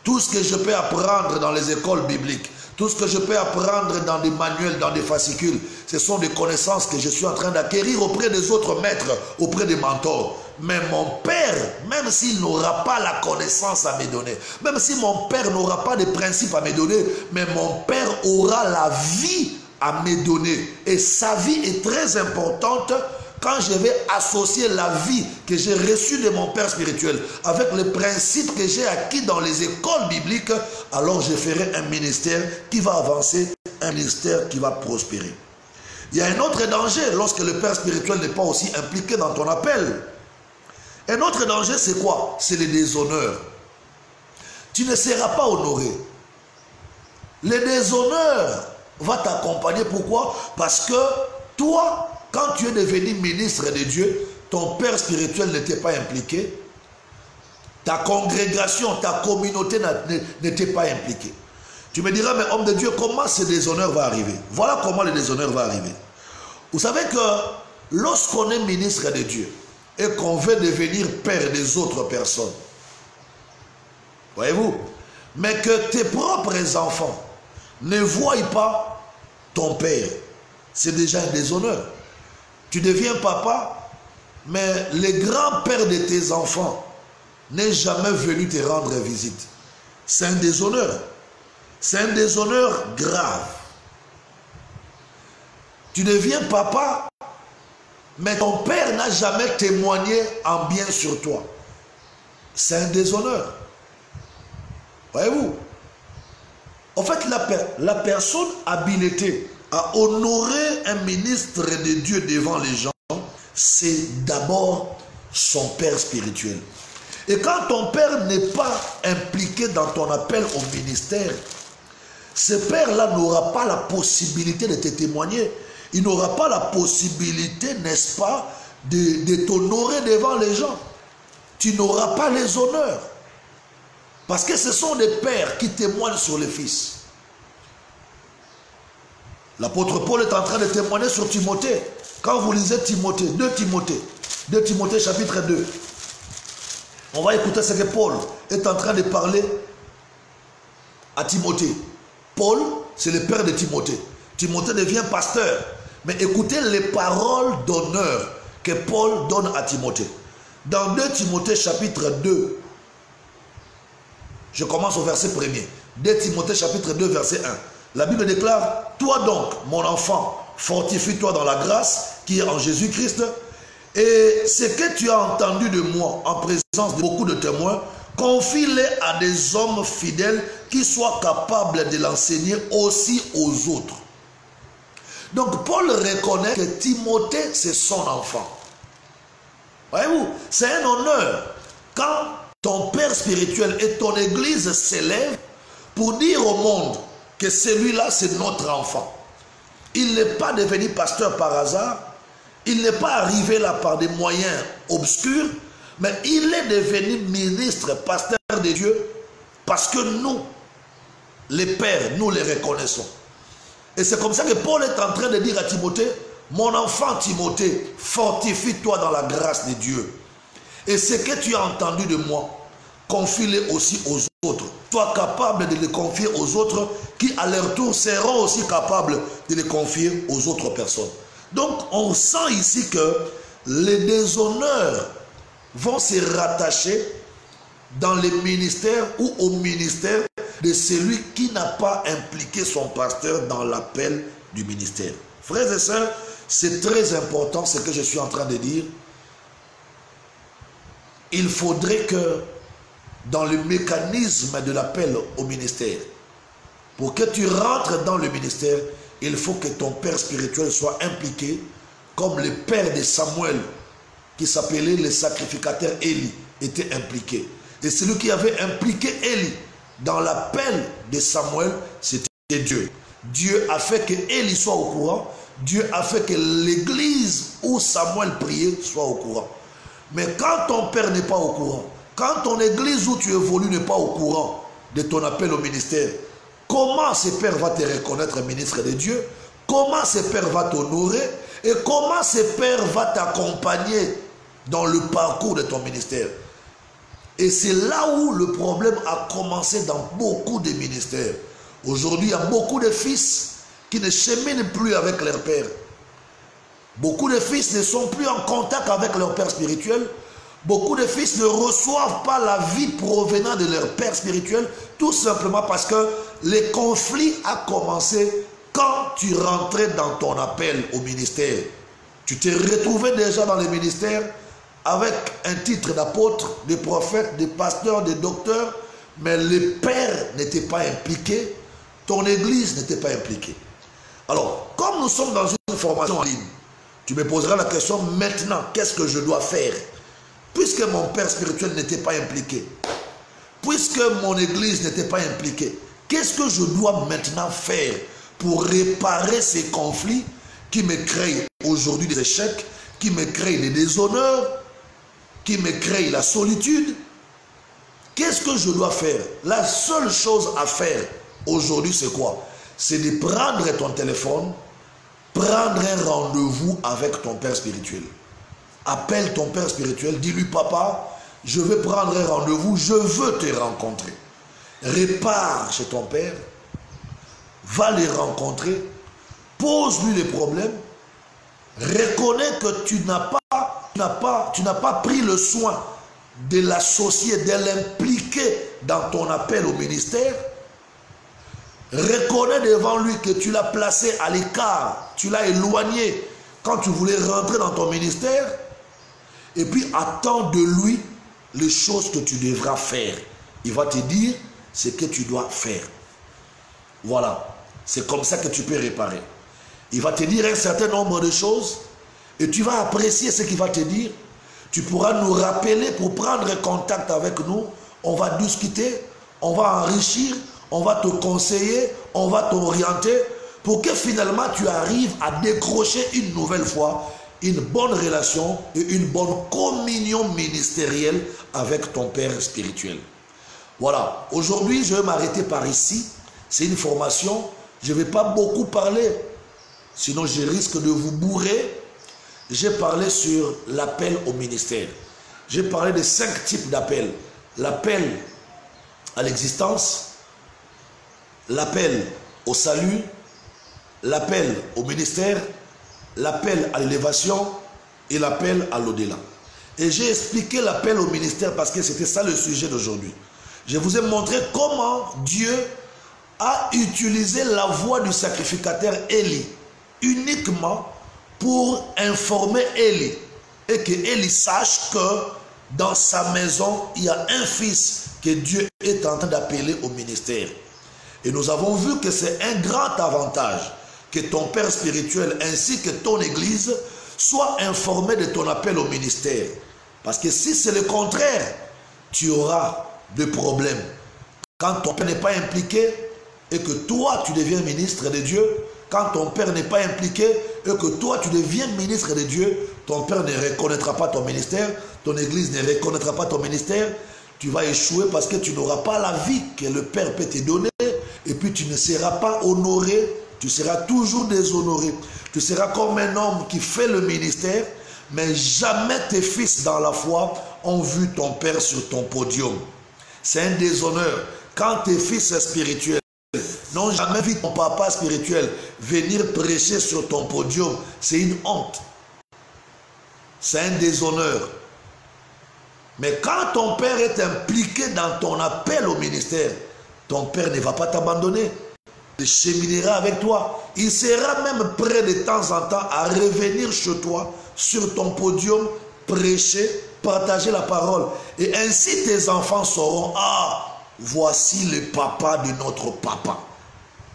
Tout ce que je peux apprendre dans les écoles bibliques, tout ce que je peux apprendre dans des manuels, dans des fascicules, ce sont des connaissances que je suis en train d'acquérir auprès des autres maîtres, auprès des mentors. Mais mon Père, même s'il n'aura pas la connaissance à me donner, même si mon Père n'aura pas de principes à me donner, mais mon Père aura la vie à me donner. Et sa vie est très importante. Quand je vais associer la vie que j'ai reçue de mon Père spirituel avec les principes que j'ai acquis dans les écoles bibliques, alors je ferai un ministère qui va avancer, un ministère qui va prospérer. Il y a un autre danger lorsque le Père spirituel n'est pas aussi impliqué dans ton appel. Un autre danger, c'est quoi? C'est le déshonneur. Tu ne seras pas honoré. Le déshonneur va t'accompagner. Pourquoi? Parce que toi, quand tu es devenu ministre de Dieu, ton Père spirituel n'était pas impliqué. Ta congrégation, ta communauté n'était pas impliquée. Tu me diras, mais homme de Dieu, comment ce déshonneur va arriver? Voilà comment le déshonneur va arriver. Vous savez que lorsqu'on est ministre de Dieu et qu'on veut devenir père des autres personnes, voyez-vous, mais que tes propres enfants ne voient pas ton père, c'est déjà un déshonneur. Tu deviens papa, mais le grand-père de tes enfants n'est jamais venu te rendre visite. C'est un déshonneur. C'est un déshonneur grave. Tu deviens papa, mais ton père n'a jamais témoigné en bien sur toi. C'est un déshonneur. Voyez-vous? En fait, la personne habilitée à honorer un ministre de Dieu devant les gens, c'est d'abord son Père spirituel. Et quand ton Père n'est pas impliqué dans ton appel au ministère, ce Père-là n'aura pas la possibilité de te témoigner. Il n'aura pas la possibilité, n'est-ce pas, de t'honorer devant les gens. Tu n'auras pas les honneurs. Parce que ce sont des pères qui témoignent sur les fils. L'apôtre Paul est en train de témoigner sur Timothée. Quand vous lisez Timothée, 2 Timothée chapitre 2, on va écouter ce que Paul est en train de parler à Timothée. Paul, c'est le père de Timothée. Timothée devient pasteur. Mais écoutez les paroles d'honneur que Paul donne à Timothée. Dans 2 Timothée chapitre 2, je commence au verset 1er. 2 Timothée chapitre 2 verset 1. La Bible déclare: toi donc, mon enfant, fortifie-toi dans la grâce qui est en Jésus-Christ. Et ce que tu as entendu de moi en présence de beaucoup de témoins, confie-les à des hommes fidèles qui soient capables de l'enseigner aussi aux autres. Donc Paul reconnaît que Timothée, c'est son enfant. Voyez-vous, c'est un honneur quand ton père spirituel et ton église s'élèvent pour dire au monde que celui-là, c'est notre enfant. Il n'est pas devenu pasteur par hasard, il n'est pas arrivé là par des moyens obscurs, mais il est devenu ministre, pasteur de Dieu, parce que nous, les pères, nous les reconnaissons. Et c'est comme ça que Paul est en train de dire à Timothée, mon enfant Timothée, fortifie-toi dans la grâce de Dieu. Et ce que tu as entendu de moi, confie-le aussi aux autres. Sois capable de le confier aux autres qui à leur tour seront aussi capables de le confier aux autres personnes. Donc on sent ici que les déshonneurs vont se rattacher dans les ministères ou au ministère de celui qui n'a pas impliqué son pasteur dans l'appel du ministère. Frères et sœurs, c'est très important ce que je suis en train de dire. Il faudrait que dans le mécanisme de l'appel au ministère, pour que tu rentres dans le ministère, il faut que ton père spirituel soit impliqué, comme le père de Samuel, qui s'appelait le sacrificateur Élie, était impliqué. Et celui qui avait impliqué Élie dans l'appel de Samuel, c'était Dieu. Dieu a fait que Élie soit au courant. Dieu a fait que l'église où Samuel priait soit au courant. Mais quand ton père n'est pas au courant, quand ton église où tu évolues n'est pas au courant de ton appel au ministère, comment ce père va te reconnaître ministre de Dieu? Comment ce père va t'honorer? Et comment ce père va t'accompagner dans le parcours de ton ministère? Et c'est là où le problème a commencé dans beaucoup de ministères. Aujourd'hui, il y a beaucoup de fils qui ne cheminent plus avec leur père. Beaucoup de fils ne sont plus en contact avec leur père spirituel. Beaucoup de fils ne reçoivent pas la vie provenant de leur père spirituel, tout simplement parce que le conflit a commencé quand tu rentrais dans ton appel au ministère. Tu t'es retrouvé déjà dans le ministère avec un titre d'apôtre, de prophète, de pasteur, de docteur, mais le père n'était pas impliqué, ton église n'était pas impliquée. Alors, comme nous sommes dans une formation en ligne, tu me poseras la question maintenant, qu'est-ce que je dois faire? Puisque mon père spirituel n'était pas impliqué, puisque mon église n'était pas impliquée, qu'est-ce que je dois maintenant faire pour réparer ces conflits qui me créent aujourd'hui des échecs, qui me créent des déshonneurs, qui me créent la solitude? Qu'est-ce que je dois faire? La seule chose à faire aujourd'hui, c'est quoi? C'est de prendre ton téléphone, prendre un rendez-vous avec ton père spirituel. Appelle ton père spirituel, dis-lui, papa, je vais prendre un rendez-vous, je veux te rencontrer. Répare chez ton père, va les rencontrer, pose-lui les problèmes, reconnais que tu n'as pas pris le soin de l'associer, de l'impliquer dans ton appel au ministère. Reconnais devant lui que tu l'as placé à l'écart, tu l'as éloigné quand tu voulais rentrer dans ton ministère. Et puis attends de lui les choses que tu devras faire. Il va te dire ce que tu dois faire. Voilà, c'est comme ça que tu peux réparer. Il va te dire un certain nombre de choses et tu vas apprécier ce qu'il va te dire. Tu pourras nous rappeler pour prendre contact avec nous. On va discuter, on va enrichir, on va te conseiller, on va t'orienter pour que finalement tu arrives à décrocher une nouvelle fois une bonne relation et une bonne communion ministérielle avec ton père spirituel. Voilà, aujourd'hui je vais m'arrêter par ici. C'est une formation, je ne vais pas beaucoup parler, sinon je risque de vous bourrer. J'ai parlé sur l'appel au ministère. J'ai parlé de 5 types d'appels. L'appel à l'existence, l'appel au salut, l'appel au ministère, l'appel à l'élévation et l'appel à l'au-delà. Et j'ai expliqué l'appel au ministère parce que c'était ça le sujet d'aujourd'hui. Je vous ai montré comment Dieu a utilisé la voix du sacrificateur Élie uniquement pour informer Élie et que Élie sache que dans sa maison, il y a un fils que Dieu est en train d'appeler au ministère. Et nous avons vu que c'est un grand avantage que ton père spirituel ainsi que ton église soient informés de ton appel au ministère. Parce que si c'est le contraire, tu auras des problèmes. Quand ton père n'est pas impliqué et que toi tu deviens ministre de Dieu, quand ton père n'est pas impliqué et que toi tu deviens ministre de Dieu, ton père ne reconnaîtra pas ton ministère, ton église ne reconnaîtra pas ton ministère, tu vas échouer parce que tu n'auras pas la vie que le père peut te donner et puis tu ne seras pas honoré, tu seras toujours déshonoré. Tu seras comme un homme qui fait le ministère, mais jamais tes fils dans la foi ont vu ton père sur ton podium. C'est un déshonneur. Quand tes fils spirituels n'ont jamais vu ton papa spirituel venir prêcher sur ton podium, c'est une honte. C'est un déshonneur. Mais quand ton père est impliqué dans ton appel au ministère, ton père ne va pas t'abandonner. Il cheminera avec toi. Il sera même prêt de temps en temps à revenir chez toi, sur ton podium, prêcher, partager la parole. Et ainsi tes enfants sauront, ah, voici le papa de notre papa.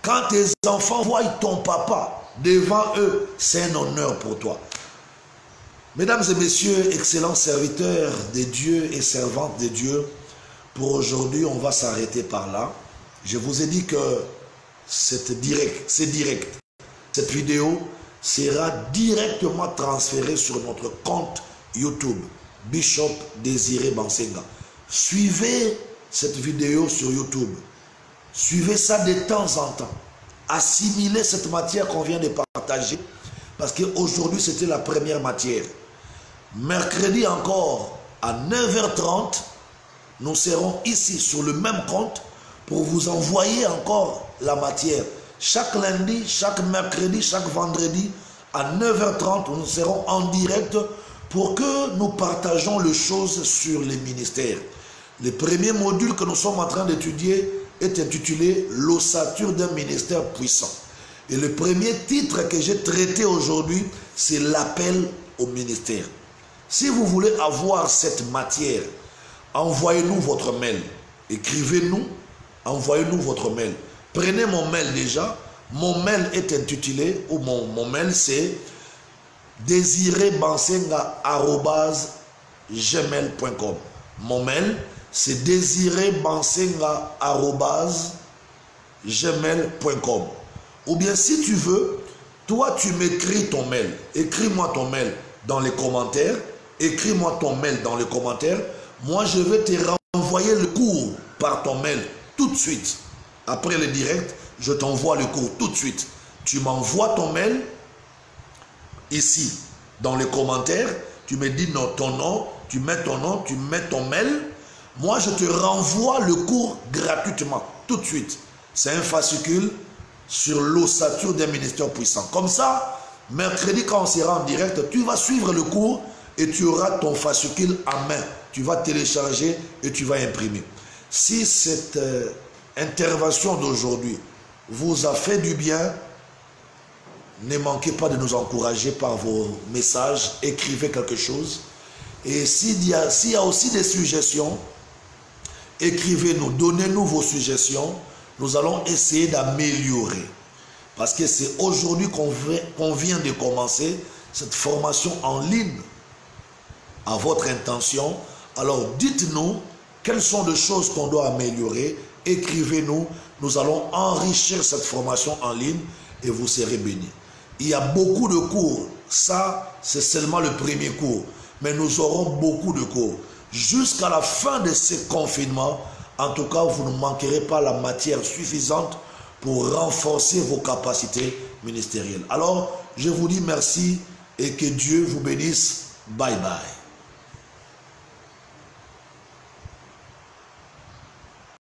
Quand tes enfants voient ton papa devant eux, c'est un honneur pour toi. Mesdames et messieurs, excellents serviteurs de Dieu et servantes de Dieu, pour aujourd'hui, on va s'arrêter par là. Je vous ai dit que c'est direct. Cette vidéo sera directement transférée sur notre compte YouTube, Bishop Désiré Bansenga. Suivez cette vidéo sur YouTube. Suivez ça de temps en temps. Assimilez cette matière qu'on vient de partager, parce qu'aujourd'hui, c'était la première matière. Mercredi encore, à 9h30, nous serons ici sur le même compte pour vous envoyer encore la matière. Chaque lundi, chaque mercredi, chaque vendredi, à 9h30, nous serons en direct pour que nous partageons les choses sur les ministères. Le premier module que nous sommes en train d'étudier est intitulé « L'ossature d'un ministère puissant ». Et le premier titre que j'ai traité aujourd'hui, c'est l'appel au ministère. Si vous voulez avoir cette matière, envoyez-nous votre mail. Écrivez-nous, envoyez-nous votre mail. Prenez mon mail déjà. Mon mail est intitulé, ou mon mail c'est desirebansenga@gmail.com. Mon mail c'est desirebansenga@gmail.com. Ou bien si tu veux, toi tu m'écris ton mail. Écris-moi ton mail dans les commentaires. Écris-moi ton mail dans les commentaires. Moi, je vais te renvoyer le cours par ton mail tout de suite. Après le direct, je t'envoie le cours tout de suite. Tu m'envoies ton mail ici, dans les commentaires. Tu me dis ton nom, tu mets ton mail. Moi, je te renvoie le cours gratuitement, tout de suite. C'est un fascicule sur l'ossature d'un ministère puissant. Comme ça, mercredi, quand on sera en direct, tu vas suivre le cours et tu auras ton fascicule en main. Tu vas télécharger et tu vas imprimer. Si cette intervention d'aujourd'hui vous a fait du bien, ne manquez pas de nous encourager par vos messages. Écrivez quelque chose. Et s'il y a aussi des suggestions, écrivez-nous, donnez-nous vos suggestions. Nous allons essayer d'améliorer. Parce que c'est aujourd'hui qu'on vient de commencer cette formation en ligne à votre intention. Alors dites-nous quelles sont les choses qu'on doit améliorer. Écrivez-nous. Nous allons enrichir cette formation en ligne et vous serez bénis. Il y a beaucoup de cours. Ça, c'est seulement le premier cours. Mais nous aurons beaucoup de cours. Jusqu'à la fin de ce confinement, en tout cas, vous ne manquerez pas la matière suffisante pour renforcer vos capacités ministérielles. Alors, je vous dis merci et que Dieu vous bénisse. Bye bye.